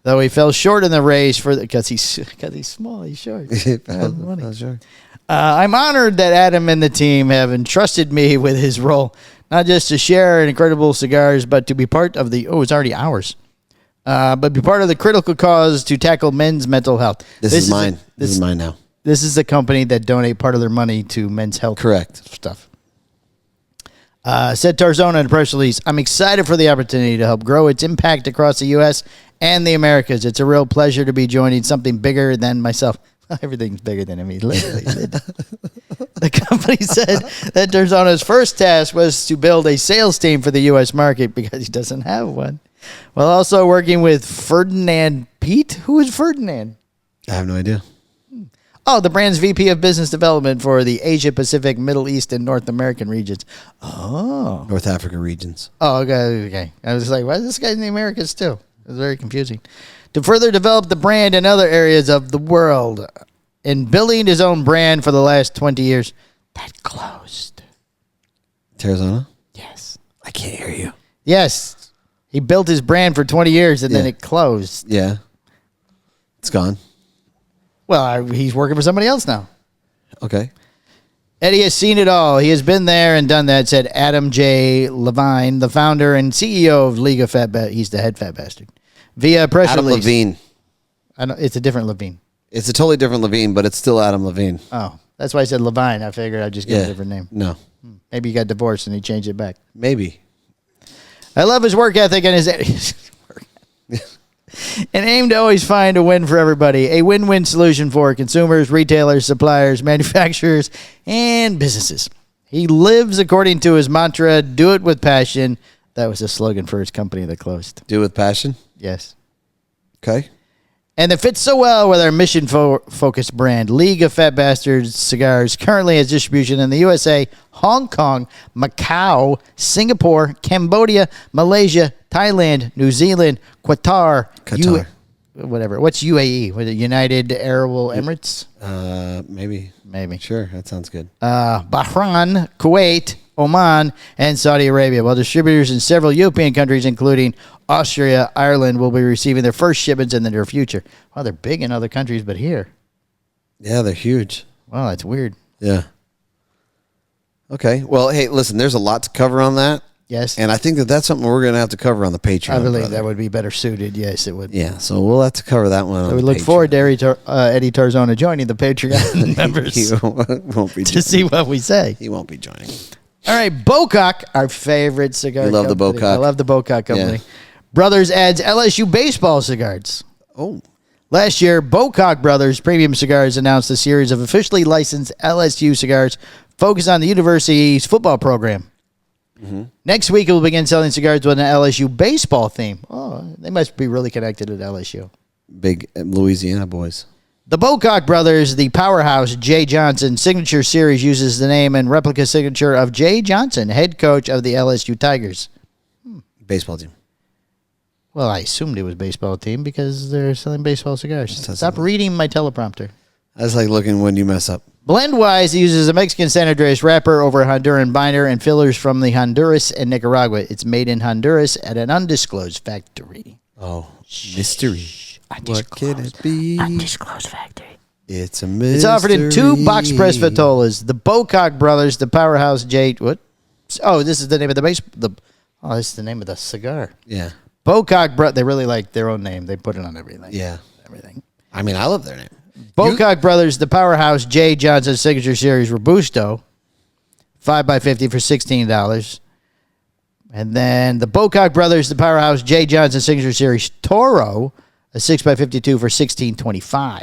though he fell short in the race because he's small, he's short. Sure. I'm honored that Adam and the team have entrusted me with his role, not just to share incredible cigars, but to be part of the, it's already ours, but be part of the critical cause to tackle men's mental health. This is mine. This is mine now. This is the company that donate part of their money to men's health Correct. stuff. Said Tarzona in a press release, I'm excited for the opportunity to help grow its impact across the U.S. and the Americas. It's a real pleasure to be joining something bigger than myself. Everything's bigger than me, literally. The company said that Tarzona's first task was to build a sales team for the U.S. market because he doesn't have one, while also working with Ferdinand Pete. Who is Ferdinand? I have no idea. Oh, the brand's VP of Business Development for the Asia Pacific, Middle East, and North American regions. Oh. North Africa regions. Oh, okay. I was like, why is this guy in the Americas too? It was very confusing. To further develop the brand in other areas of the world. In building his own brand for the last 20 years, that closed. Tarzona? Yes. I can't hear you. Yes. He built his brand for 20 years and then Yeah. it closed. Yeah. It's gone. Well, he's working for somebody else now. Okay. Eddie has seen it all. He has been there and done that, said Adam J. Levine, the founder and CEO of League of Fat Bastards. He's the head fat bastard. Via press Adam release. Levine. I know, it's a different Levine. It's a totally different Levine, but it's still Adam Levine. Oh, that's why I said Levine. I figured I'd just give a different name. No. Maybe he got divorced and he changed it back. Maybe. I love his work ethic and his and aim to always find a win for everybody. A win-win solution for consumers, retailers, suppliers, manufacturers, and businesses. He lives according to his mantra, do it with passion. That was a slogan for his company that closed. Do it with passion. Yes. Okay. And it fits so well with our mission-focused brand. League of Fat Bastards Cigars currently has distribution in the USA, Hong Kong, Macau, Singapore, Cambodia, Malaysia, Thailand, New Zealand, Qatar. Whatever. What's UAE? Was it United Arab Emirates? Maybe. Maybe. Sure. That sounds good. Bahrain, Kuwait, Oman, and Saudi Arabia, while distributors in several European countries, including Austria, Ireland, will be receiving their first shipments in the near future. Well, they're big in other countries, but here. Yeah, they're huge. Wow, that's weird. Yeah. Okay. Well, hey, listen, there's a lot to cover on that. Yes. And I think that that's something we're going to have to cover on the Patreon. I believe brother. that would be better suited. Yes, it would. Yeah, so we'll have to cover that one on So we the look Patreon. forward to Eddie Tarzona joining the Patreon members He won't be to see what we say. He won't be joining. All right, Bocock, our favorite cigar You love the company. Bocock? I love the Bocock company. Yeah. Brothers adds LSU baseball cigars. Oh. Last year, Bocock Brothers Premium Cigars announced a series of officially licensed LSU cigars focused on the university's football program. Mm-hmm. Next week, it will begin selling cigars with an LSU baseball theme. Oh, they must be really connected to LSU. Big Louisiana boys. The Bocock Brothers, the powerhouse Jay Johnson signature series, uses the name and replica signature of Jay Johnson, head coach of the LSU Tigers. Baseball team. Well, I assumed it was baseball team because they're selling baseball cigars. Stop reading my teleprompter. That's like looking when you mess up. Blend-wise, it uses a Mexican San Andreas wrapper over a Honduran binder and fillers from the Honduras and Nicaragua. It's made in Honduras at an undisclosed factory. Oh, mystery. What can it be? Undisclosed factory. It's a mystery. It's offered in 2 box press vitolas. The Bocock brothers, the Powerhouse J. What? Oh, this is the name of the base. This is the name of the cigar. Yeah. Bocock They really like their own name. They put it on everything. Yeah. Everything. I mean, I love their name. Bocock brothers, the Powerhouse J. Johnson Signature Series Robusto, 5x50 for $16. And then the Bocock brothers, the Powerhouse J. Johnson Signature Series Toro, a 6x52 for $16.25.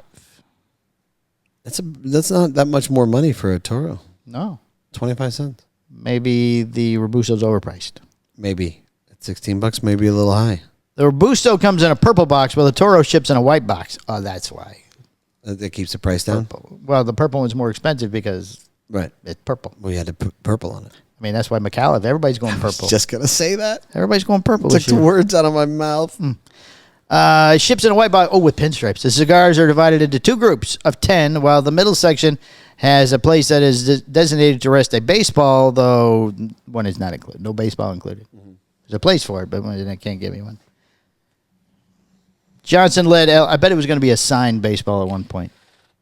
That's not that much more money for a Toro. No. 25 cents. Maybe the Robusto's overpriced. Maybe. At $16, maybe a little high. The Robusto comes in a purple box, while the Toro ships in a white box. Oh, that's why. That keeps the price down? Purple. Well, the purple one's more expensive because it's purple. We had to put purple on it. I mean, that's why McAuliffe, everybody's going purple. Just going to say that. Everybody's going purple. Took the words out of my mouth. Ships in a white box. Oh, with pinstripes. The cigars are divided into 2 groups of 10, while the middle section has a place that is designated to rest a baseball, though one is not included. No baseball included. There's a place for it, but I can't give me one. Johnson led. I bet it was going to be a signed baseball at one point.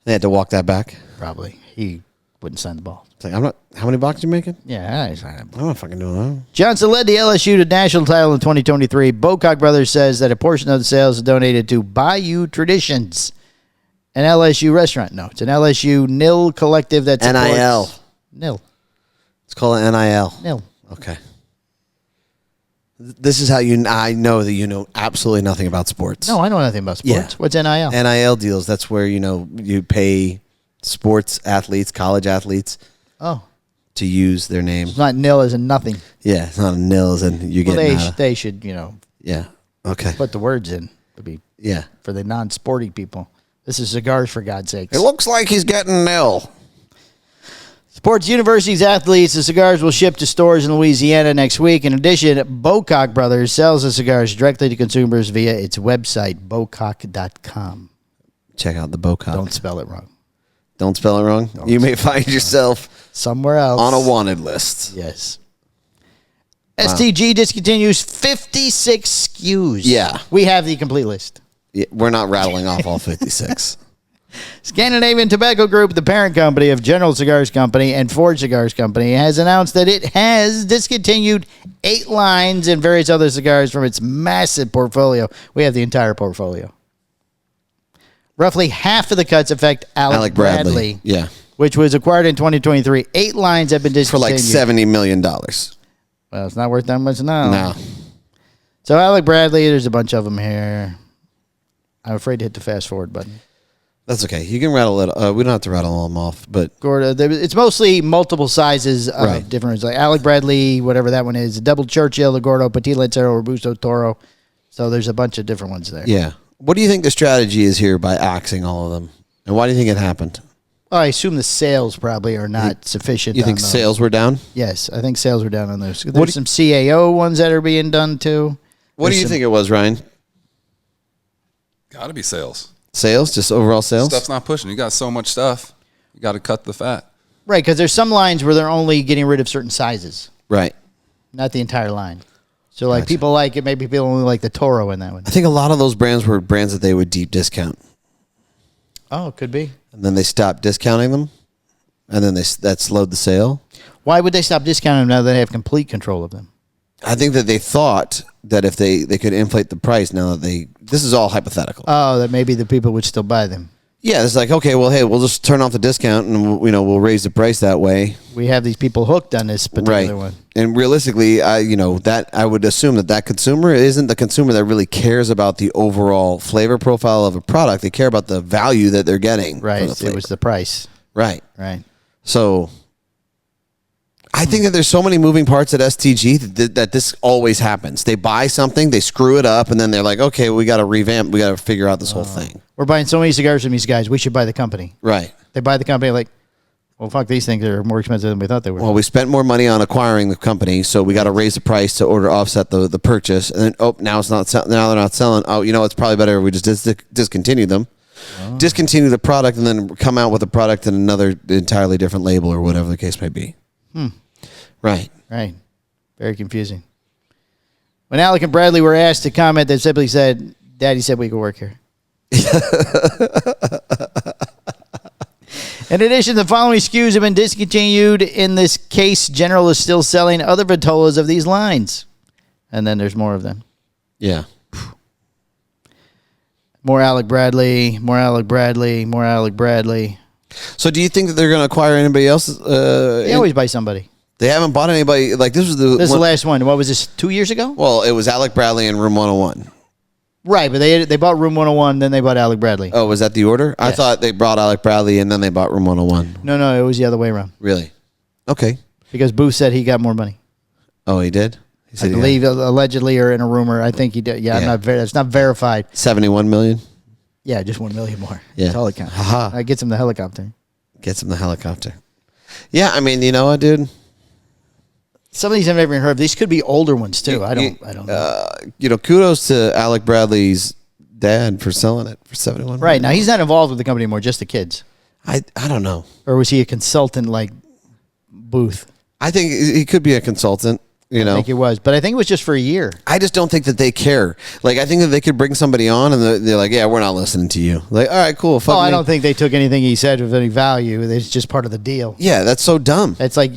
They had to walk that back. Probably. He wouldn't sign the ball. It's like, I'm not. How many boxes you making? Yeah, I signed it. I'm not fucking doing that. Johnson led the LSU to national title in 2023. Bocock Brothers says that a portion of the sales is donated to Bayou Traditions, an LSU restaurant. No, it's an LSU NIL collective that supports NIL. NIL. It's called an NIL. NIL. Okay. This is how I know that you know absolutely nothing about sports. No, I know nothing about sports. Yeah. What's NIL? NIL deals. That's where, you pay sports athletes, college athletes to use their name. It's not nil as in nothing. Yeah, it's not a nil as in you get they should, Yeah. Okay. put the words in to be for the non-sporty people. This is cigars, for God's sakes. It looks like he's getting nil. Sports University's athletes, the cigars will ship to stores in Louisiana next week. In addition, Bocock Brothers sells the cigars directly to consumers via its website, bocock.com. Check out the Bocock. Don't spell it wrong. Don't spell it wrong. You may find yourself somewhere else on a wanted list. Yes. Wow. STG discontinues 56 SKUs. Yeah. We have the complete list. Yeah, we're not rattling off all 56. Scandinavian Tobacco Group, the parent company of General Cigars Company and Ford Cigars Company, has announced that it has discontinued 8 lines and various other cigars from its massive portfolio. We have the entire portfolio. Roughly half of the cuts affect Alec Bradley. Yeah. Which was acquired in 2023. 8 lines have been discontinued. For like $70 million. Well, it's not worth that much now. No. So Alec Bradley, there's a bunch of them here. I'm afraid to hit the fast forward button. That's okay. You can rattle it. We don't have to rattle them off, but it's mostly multiple sizes of different. Like Alec Bradley, whatever that one is, a Double Churchill, the Gordo, Petit Lancero, Robusto, Toro. So there's a bunch of different ones there. Yeah. What do you think the strategy is here by axing all of them, and why do you think it happened? Well, I assume the sales probably are not sufficient. You think sales were down? Yes, I think sales were down on those. There's some CAO ones that are being done too. What do you think it was, Ryan? Got to be sales. Sales, just overall sales. Stuff's not pushing. You got so much stuff. You got to cut the fat. Right, because there's some lines where they're only getting rid of certain sizes. Right. Not the entire line. So like people like it. Maybe people only like the Toro in that one. I think a lot of those brands were brands that they would deep discount. Oh, it could be. And then they stopped discounting them, and then that slowed the sale. Why would they stop discounting them now that they have complete control of them? I think that they thought that if they could inflate the price now that this is all hypothetical. Oh, that maybe the people would still buy them. Yeah, it's like, okay, well, hey, we'll just turn off the discount and we'll raise the price that way. We have these people hooked on this particular one. And realistically, I would assume that consumer isn't the consumer that really cares about the overall flavor profile of a product. They care about the value that they're getting. Right. It was the price. Right. Right. So I think that there's so many moving parts at STG that this always happens. They buy something, they screw it up, and then they're like, okay, we got to revamp. We got to figure out this whole thing. We're buying so many cigars from these guys. We should buy the company. Right. They buy the company like, well, fuck, these things are more expensive than we thought they were. Well, we spent more money on acquiring the company, so we got to raise the price to offset the purchase. And then, now it's not. Now they're not selling. Oh, it's probably better if we just discontinue them. Discontinue the product and then come out with a product in another entirely different label or whatever the case may be. Right. Right. Very confusing. When Alec and Bradley were asked to comment, they simply said, Daddy said we could work here. In addition, the following SKUs have been discontinued. In this case, General is still selling other vitolas of these lines. And then there's more of them. Yeah. More Alec Bradley, more Alec Bradley, more Alec Bradley. So do you think that they're going to acquire anybody else? They always buy somebody. They haven't bought anybody. Like this was This is the last one. What was this, 2 years ago? Well, it was Alec Bradley and Room 101. Right, but they bought Room 101, then they bought Alec Bradley. Oh, was that the order? I Yes. thought they brought Alec Bradley and then they bought Room 101. No, it was the other way around. Really? Okay. Because Booth said he got more money. Oh, he did? He I said believe allegedly or in a rumor. I think he did. Yeah, Yeah. it's not verified. 71 million? Yeah, just 1 million more. Yeah. That's all it counts. Haha. That gets him the helicopter. Gets him the helicopter. Yeah, I mean, you know what, dude? Some of these I've never even heard of. These could be older ones too. I don't know. You know, kudos to Alec Bradley's dad for selling it for 71 Right, million. now he's not involved with the company anymore, just the kids. I don't know. Or was he a consultant like Booth? I think he could be a consultant, you I know. think he was. But I think it was just for a year. I just don't think that they care. Like, I think that they could bring somebody on and they're like, yeah, we're not listening to you. Like, all right, cool. Fuck Oh, I me. don't think they took anything he said with any value. It's just part of the deal. Yeah, that's so dumb. It's like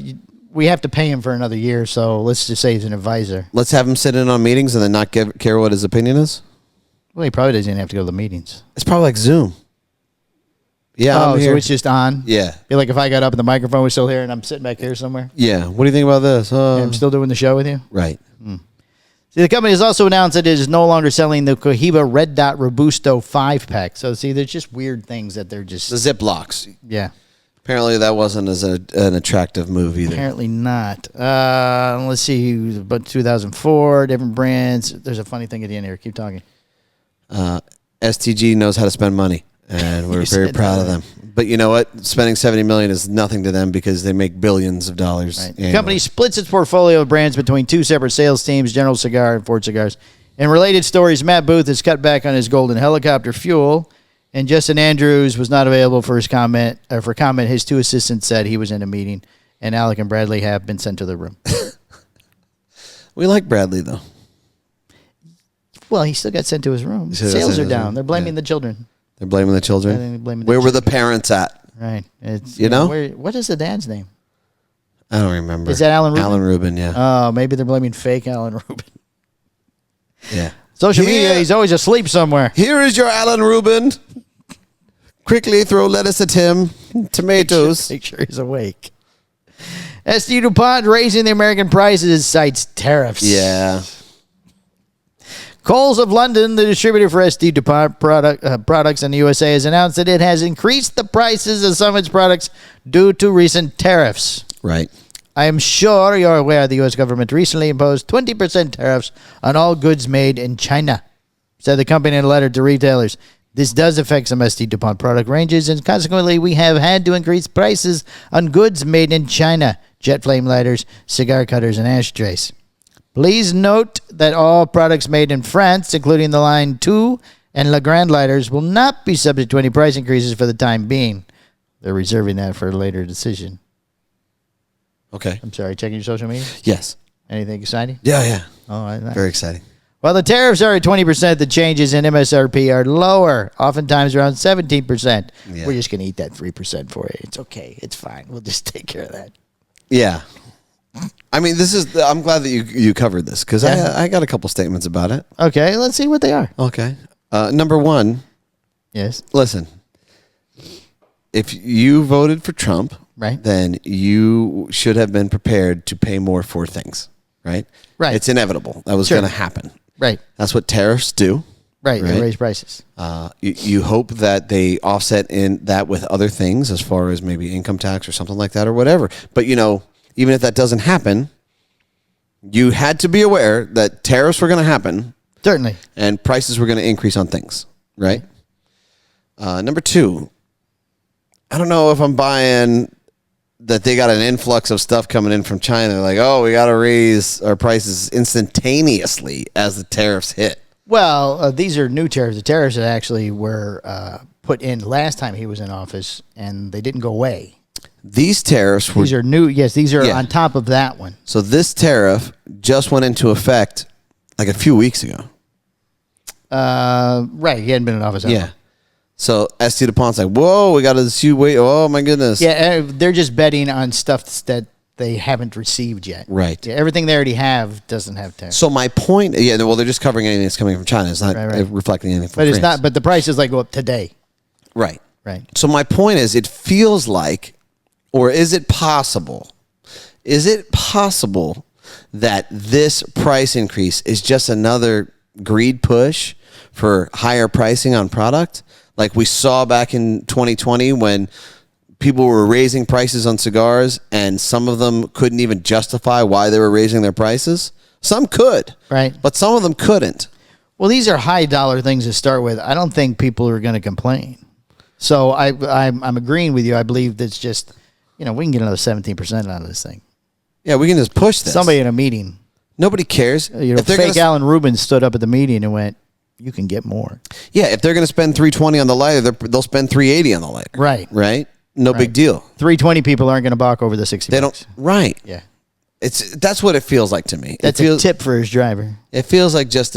we have to pay him for another year, so let's just say he's an advisor. Let's have him sit in on meetings and then not care what his opinion is. Well, he probably doesn't even have to go to the meetings. It's probably like Zoom. Yeah, Oh, I'm here. so it's just on? Yeah. Feel like if I got up and the microphone was still here and I'm sitting back here somewhere, Yeah. What do you think about this? and I'm still doing the show with you? Right. See, the company has also announced that it is no longer selling the Cohiba Red Dot Robusto 5-pack. So, see, there's just weird things that they're just... The Ziplocs. Yeah. Apparently that wasn't as an attractive move either. Apparently not. Let's see. About 2004, different brands. There's a funny thing at the end here. Keep talking. STG knows how to spend money, and we're You very said proud that. of them. But you know what? Spending $70 million is nothing to them because they make billions of dollars. Right. annually. The company splits its portfolio of brands between two separate sales teams, General Cigar and Ford Cigars. In related stories, Matt Booth has cut back on his golden helicopter fuel, and Justin Andrews was not available for his comment. His two assistants said he was in a meeting, and Alec and Bradley have been sent to the room. We like Bradley though. Well, he still got sent to his room. still got Sales sent to are his down. room. They're blaming Yeah. the children. They're blaming the children. I think they're blaming the Where were the children. parents at? Right. It's You know? what is the dad's name? I don't remember. Is that Alan Rubin? Alan Rubin, yeah. Oh, maybe they're blaming fake Alan Rubin. Yeah. Social Here- media, he's always asleep somewhere. Here is your Alan Rubin. Quickly throw lettuce at him. Tomatoes. Make sure he's awake. SD Dupont raising the American prices, cites tariffs. Yeah. Coles of London, the distributor for SD Dupont products in the USA, has announced that it has increased the prices of some of its products due to recent tariffs. Right. I am sure you're aware the U.S. government recently imposed 20% tariffs on all goods made in China, said the company in a letter to retailers. This does affect some SD Dupont product ranges, and consequently, we have had to increase prices on goods made in China, jet flame lighters, cigar cutters, and ashtrays. Please note that all products made in France, including the Line 2 and La Grande lighters, will not be subject to any price increases for the time being. They're reserving that for a later decision. Okay. I'm sorry, checking your social media? Yes. Anything exciting? Yeah. Oh, Very exciting. Well, the tariffs are at 20%. The changes in MSRP are lower, oftentimes around 17%. Yeah. We're just going to eat that 3% for you. It's okay. It's fine. We'll just take care of that. Yeah. I mean, I'm glad that you covered this because Yeah. I got a couple statements about it. Okay, let's see what they are. Okay. Number one, Yes. listen, if you voted for Trump, Right. then you should have been prepared to pay more for things, right? Right. It's inevitable. That was Sure. going to happen. Right. That's what tariffs do. Right. They Right. raise prices. You hope that they offset in that with other things as far as maybe income tax or something like that or whatever. But, even if that doesn't happen, you had to be aware that tariffs were going to happen Certainly. and prices were going to increase on things, right? Number two, I don't know if I'm buying that they got an influx of stuff coming in from China. Like, oh, we got to raise our prices instantaneously as the tariffs hit. Well, these are new tariffs. The tariffs that actually were put in last time he was in office, and they didn't go away. These tariffs were... These are new. Yes, these are Yeah. on top of that one. So this tariff just went into effect like a few weeks ago. Right. He hadn't been in office that long. So ST DuPont's like, whoa, we got to wait. Oh my goodness. Yeah, they're just betting on stuff that they haven't received yet. Right. Yeah, everything they already have doesn't have tariffs. So my point, well, they're just covering anything that's coming from China. It's not reflecting anything from But it's France. not. But the prices like go up today. Right. Right. So my point is, it feels like, or is it possible? Is it possible that this price increase is just another greed push for higher pricing on product? Like we saw back in 2020 when people were raising prices on cigars and some of them couldn't even justify why they were raising their prices. Some could. Right. But some of them couldn't. Well, these are high dollar things to start with. I don't think people are going to complain. So I'm agreeing with you. I believe that's just, we can get another 17% out of this thing. Yeah, we can just push this. Somebody in a meeting. Nobody cares. If fake Alan Rubin stood up at the meeting and went, you can get more. Yeah, if they're going to spend $320 on the lighter, they'll spend $380 on the lighter. Right. Right? No big deal. 320 people aren't going to balk over the 60 They bucks. don't. Right. Yeah. That's what it feels like to me. That's a tip for his driver. It feels like just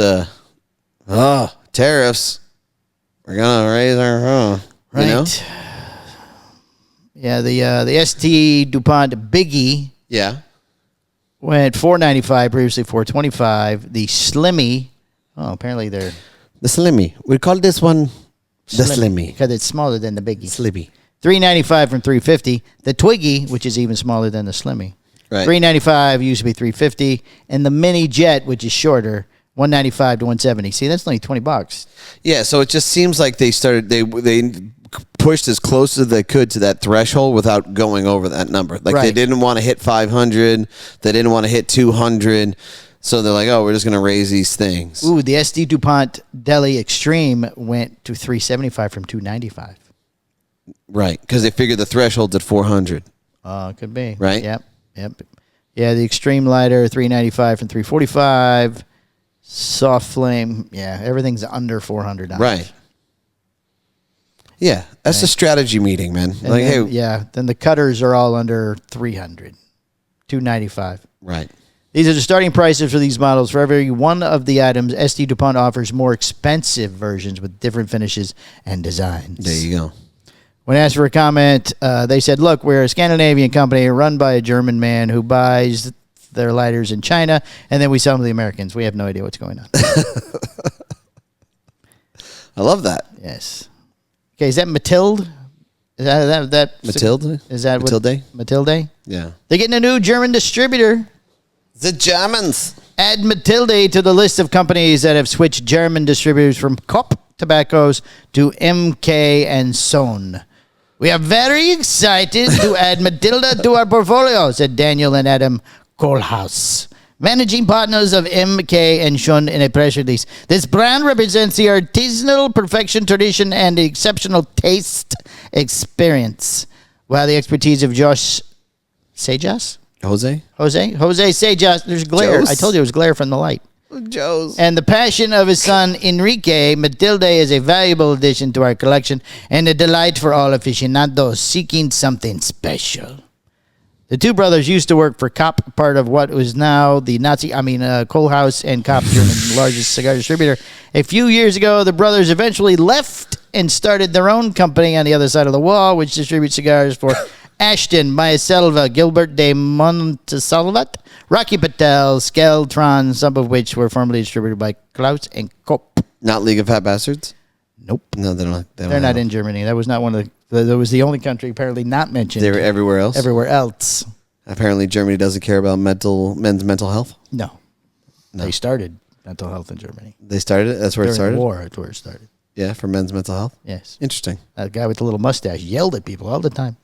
tariffs. We're going to raise our, Right. You know? Yeah, the ST DuPont Biggie Yeah. went $495, previously $425. The Slimmy, apparently they're The Slimmy. We call this one the Slimmy. because it's smaller than the Biggie. Slimmy. $395 from $350. The Twiggy, which is even smaller than the Slimmy, Right. $395 used to be $350, and the Mini Jet, which is shorter, $195 to $170. See, that's only $20. Yeah, so it just seems like they pushed as close as they could to that threshold without going over that number. Like they Right. didn't want to hit 500, they didn't want to hit 200. So they're like, we're just going to raise these things. Ooh, the SD DuPont Deli Extreme went to $375 from $295. Right, because they figured the threshold's at 400. Could be. Right? Yep. Yeah, the Extreme Lighter, $395 from $345. Soft Flame, yeah, everything's under $400. Right. Yeah, that's a strategy meeting, man. And Like, then, hey, yeah, then the cutters are all under $300, $295. right. These are the starting prices for these models. For every one of the items, SD DuPont offers more expensive versions with different finishes and designs. There you go. When asked for a comment, they said, look, we're a Scandinavian company run by a German man who buys their lighters in China, and then we sell them to the Americans. We have no idea what's going on. I love that. Yes. Okay, is that Mathilde? Is that Mathilde? Is that Mathilde? Mathilde? Yeah. They're getting a new German distributor. The Germans. Add Mathilde to the list of companies that have switched German distributors from Kopp Tobaccos to MK and Son. We are very excited to add Mathilde to our portfolio, said Daniel and Adam Kohlhaas, managing partners of MK and Son, in a press release. This brand represents the artisanal perfection, tradition, and the exceptional taste experience, while the expertise of Josh Sejas? Jose Sejas. There's glare. Joe's? I told you it was glare from the light. Joe's. And the passion of his son, Enrique, Mathilde is a valuable addition to our collection and a delight for all aficionados seeking something special. The two brothers used to work for Kopp, part of what was now the Kohlhaas and Kopp, German's largest cigar distributor. A few years ago, the brothers eventually left and started their own company on the other side of the wall, which distributes cigars for Ashton, Maya Gilbert de Montesalvat, Rocky Patel, Skeltron, some of which were formerly distributed by Klaus and Kopp. Not League of Fat Bastards? Nope. No, they don't. They're not in Germany. That was not one of the... That was the only country apparently not mentioned. They were everywhere else? Everywhere else. Apparently Germany doesn't care about men's mental health? No. They started mental health in Germany. They started it? That's where During it started? the war, that's where it started. Yeah, for men's mental health? Yes. Interesting. That guy with the little mustache yelled at people all the time.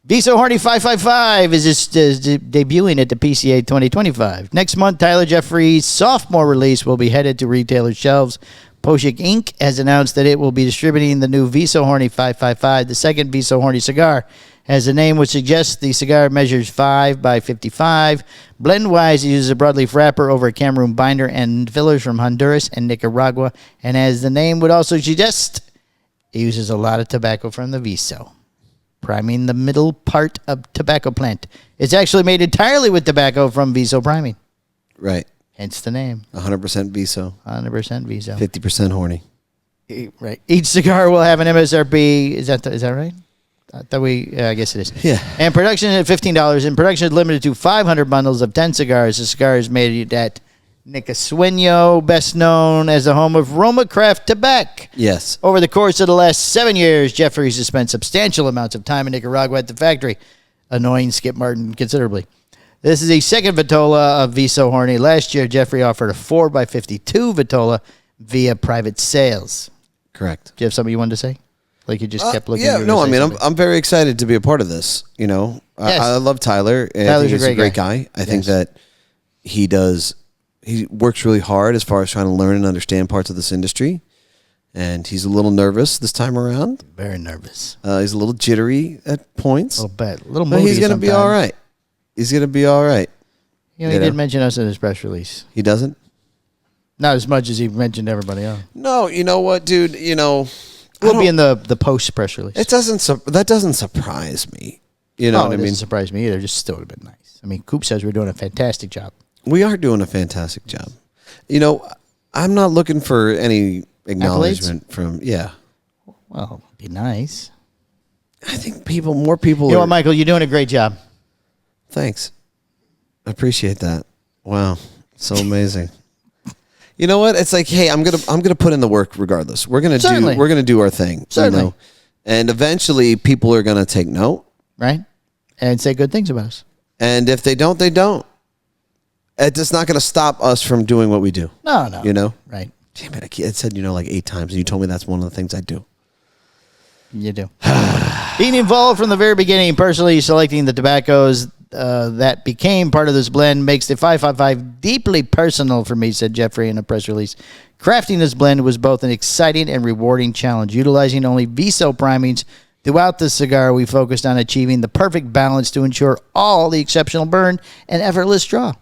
Viso Horny 555 is debuting at the PCA 2025. Next month, Tyler Jeffrey's sophomore release will be headed to retailer shelves. Poshik Inc. has announced that it will be distributing the new Viso Horny 555, the second Viso Horny cigar. As the name would suggest, the cigar measures 5 by 55. Blend-wise, it uses a broadleaf wrapper over a Cameroon binder and fillers from Honduras and Nicaragua. And as the name would also suggest, it uses a lot of tobacco from the Viso, priming the middle part of tobacco plant. It's actually made entirely with tobacco from Viso priming. Right. Hence the name. 100% Viso. 100% Viso. 50% horny. Right. Each cigar will have an MSRP. Is that right? I guess it is. Yeah. And production at $15. And production is limited to 500 bundles of 10 cigars. The cigar is made at Nicasueño, best known as the home of Roma Craft Tobacco. Yes. Over the course of the last 7 years, Jeffries has spent substantial amounts of time in Nicaragua at the factory, annoying Skip Martin considerably. This is the second Vitola of Viso Horny. Last year, Jeffrey offered a 4x52 Vitola via private sales. Correct. Do you have something you wanted to say? Like you just kept looking. Yeah, at no, I mean, I'm very excited to be a part of this. You know, Yes. I love Tyler. And Tyler's I think he's a great guy. I think that he works really hard as far as trying to learn and understand parts of this industry. And he's a little nervous this time around. Very nervous. He's a little jittery at points. A little bit. A little But moody he's going to be all right. He's going to be all right. You know, he did mention us in his press release. He doesn't? Not as much as he mentioned everybody else. No, you know what, dude? You know, We'll be in the post press release. that doesn't surprise me. You know what I It mean? doesn't surprise me either. Just still would have been nice. I mean, Coop says we're doing a fantastic job. We are doing a fantastic job. You know, I'm not looking for any acknowledgement from, Well, it'd be nice. I think more people You know what, Michael? You're doing a great job. Thanks. I appreciate that. Wow. So amazing. You know what? It's like, hey, I'm gonna put in the work regardless. We're gonna do our thing. Certainly. You know? And eventually people are gonna take note. Right? And say good things about us. And if they don't, they don't. It's not gonna stop us from doing what we do. No. You know? Right. Damn it, I said like 8 times, and you told me that's one of the things I do. You do. Being involved from the very beginning, personally selecting the tobaccos that became part of this blend makes the 555 deeply personal for me, said Jeffrey in a press release. Crafting this blend was both an exciting and rewarding challenge. Utilizing only Viso primings throughout the cigar, we focused on achieving the perfect balance to ensure all the exceptional burn and effortless draw.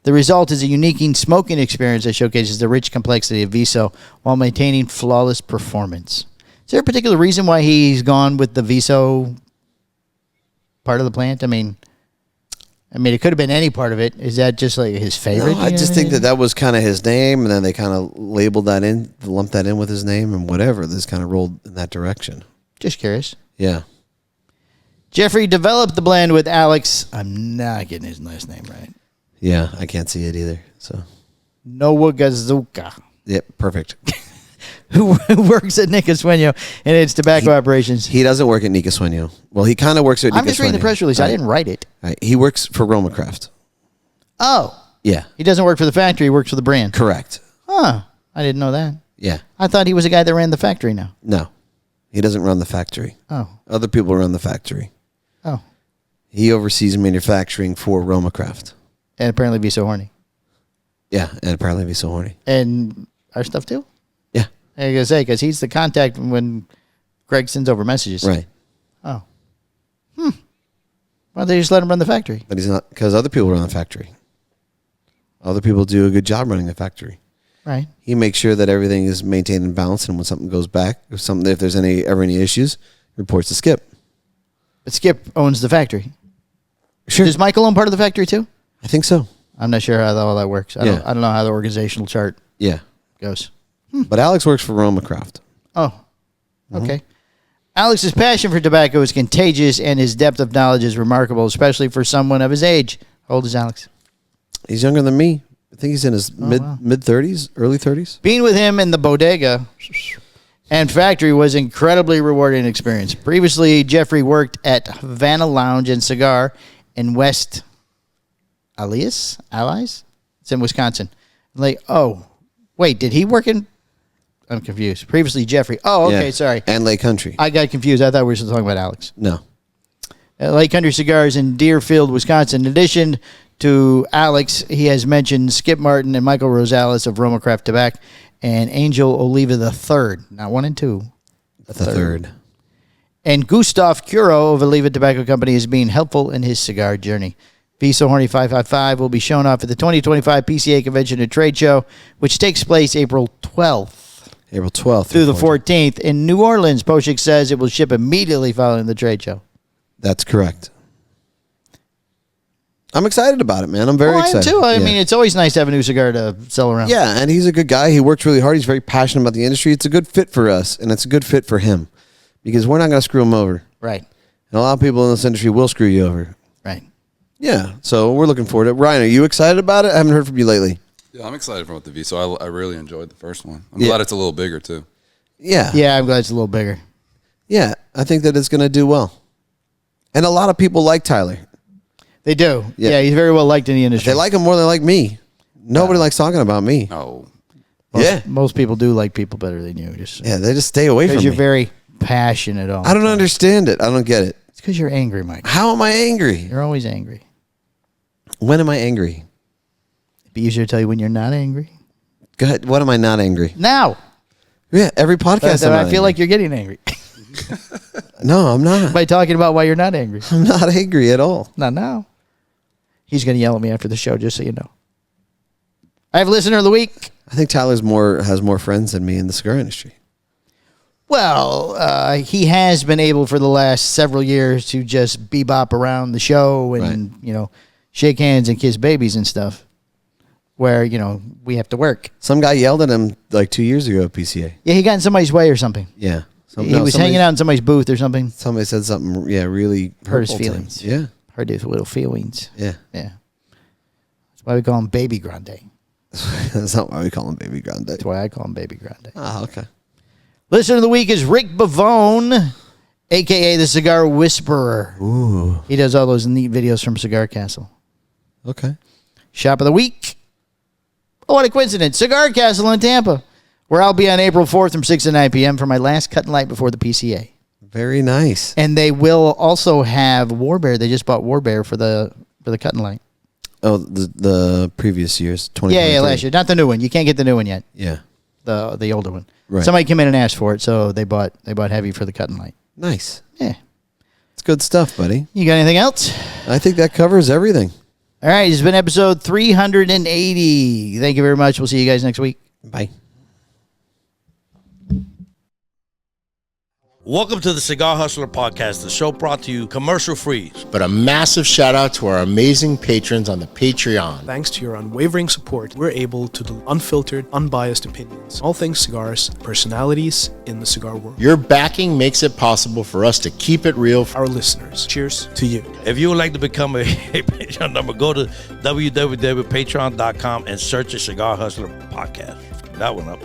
The result is a unique smoking experience that showcases the rich complexity of Viso while maintaining flawless performance. Is there a particular reason why he's gone with the Viso part of the plant? I mean, it could have been any part of it. Is that just like his favorite? No, I just think that was kind of his name, and then they kind of lumped that in with his name, and whatever. This kind of rolled in that direction. Just curious. Yeah. Jeffrey developed the blend with Alex. I'm not getting his last name right. Yeah, I can't see it either. So Nowagazuka, yep, perfect. who works at Nicasueño and its tobacco operations. He doesn't work at Nicasueño. Well, he kind of works at Nicasueño. I'm just reading the press release. Right. I didn't write it. Right. He works for Roma Craft. Oh. Yeah. He doesn't work for the factory. He works for the brand. Correct. Huh. I didn't know that. Yeah. I thought he was a guy that ran the factory now. No. He doesn't run the factory. Oh. Other people run the factory. Oh. He oversees manufacturing for Roma Craft. And apparently Viso Horny. Yeah, and apparently Viso Horny. And our stuff too? Yeah. I was going to say, because he's the contact when Greg sends over messages. Right. Oh. Well, they just let him run the factory. But he's not, because other people run the factory. Other people do a good job running the factory. Right. He makes sure that everything is maintained and balanced, and when something goes back, if there's ever any issues, reports to Skip. But Skip owns the factory. Sure. Does Michael own part of the factory too? I think so. I'm not sure how all that works. I don't know how the organizational chart Yeah. goes. But Alex works for Roma Craft. Oh, okay. Alex's passion for tobacco is contagious, and his depth of knowledge is remarkable, especially for someone of his age. How old is Alex? He's younger than me. I think he's in his mid 30s, early 30s. Being with him in the bodega and factory was incredibly rewarding experience. Previously, Jeffrey worked at Havana Lounge and Cigar in West Allies? It's in Wisconsin. Wait, did he work in... I'm confused. Previously, Jeffrey. Oh, okay, sorry. And Lake Country. I got confused. I thought we were still talking about Alex. No. Lake Country Cigars in Deerfield, Wisconsin. In addition to Alex, he has mentioned Skip Martin and Michael Rosales of Roma Craft Tobacco and Angel Oliva III. Not 1 and 2. The third. And Gustav Curo of Oliva Tobacco Company is being helpful in his cigar journey. Viso Horny 555 will be shown off at the 2025 PCA Convention and Trade Show, which takes place April 12th. April 12th. Through the 14th. In New Orleans, Poshik says it will ship immediately following the trade show. That's correct. I'm excited about it, man. I'm very excited. I am too. I Yeah. mean, it's always nice to have a new cigar to sell around. Yeah, and he's a good guy. He works really hard. He's very passionate about the industry. It's a good fit for us, and it's a good fit for him because we're not going to screw him over. Right. And a lot of people in this industry will screw you over. Right. Yeah, so we're looking forward to it. Ryan, are you excited about it? I haven't heard from you lately. Yeah, I'm excited about the V. So I really enjoyed the first one. I'm glad it's a little bigger too. Yeah. Yeah, I'm glad it's a little bigger. Yeah, I think that it's going to do well. And a lot of people like Tyler. They do. Yeah. Yeah, he's very well liked in the industry. They like him more than they like me. Nobody likes talking about me. Oh, Most people do like people better than you. Yeah, they just stay away from me. Because you're very passionate all I don't understand it. I don't get it. It's because you're angry, Mike. How am I angry? You're always angry. When am I angry? It'd be easier to tell you when you're not angry. Go ahead. When am I not angry? Now. Yeah, every podcast I feel like you're getting angry. No, I'm not. By talking about why you're not angry. I'm not angry at all. Not now. He's going to yell at me after the show, just so you know. I have listener of the week. I think Tyler's has more friends than me in the cigar industry. Well, he has been able for the last several years to just bebop around the show and, shake hands and kiss babies and stuff where, we have to work. Some guy yelled at him like 2 years ago at PCA. Yeah, he got in somebody's way or something. Yeah. He was hanging out in somebody's booth or something. Somebody said something, really Hurt his hurtful to him. feelings. Yeah. Hurt his little feelings. Yeah. Yeah. That's why we call him Baby Grande. That's not why we call him Baby Grande. That's why I call him Baby Grande. Oh, okay. Listener of the week is Rico Bavonne, a.k.a. the Cigar Whisperer. Ooh. He does all those neat videos from Cigar Castle. Okay. Shop of the week. Oh, what a coincidence. Cigar Castle in Tampa, where I'll be on April 4th from 6 to 9 p.m. for my last cut and light before the PCA. Very nice. And they will also have War Bear. They just bought War Bear for the cut and light. Oh, the previous years, 2023. Yeah, last year. Not the new one. You can't get the new one yet. Yeah. The older one. Right. Somebody came in and asked for it, so they bought heavy for the cut and light. Nice. Yeah. It's good stuff, buddy. You got anything else? I think that covers everything. All right, it's been episode 380. Thank you very much. We'll see you guys next week. Bye. Welcome to the Cigar Hustler Podcast, the show brought to you commercial-free. But a massive shout out to our amazing patrons on the Patreon. Thanks to your unwavering support, we're able to do unfiltered, unbiased opinions. All things cigars, personalities in the cigar world. Your backing makes it possible for us to keep it real. Our listeners, cheers to you. If you would like to become a Patreon member, go to www.patreon.com and search the Cigar Hustler Podcast. That one up.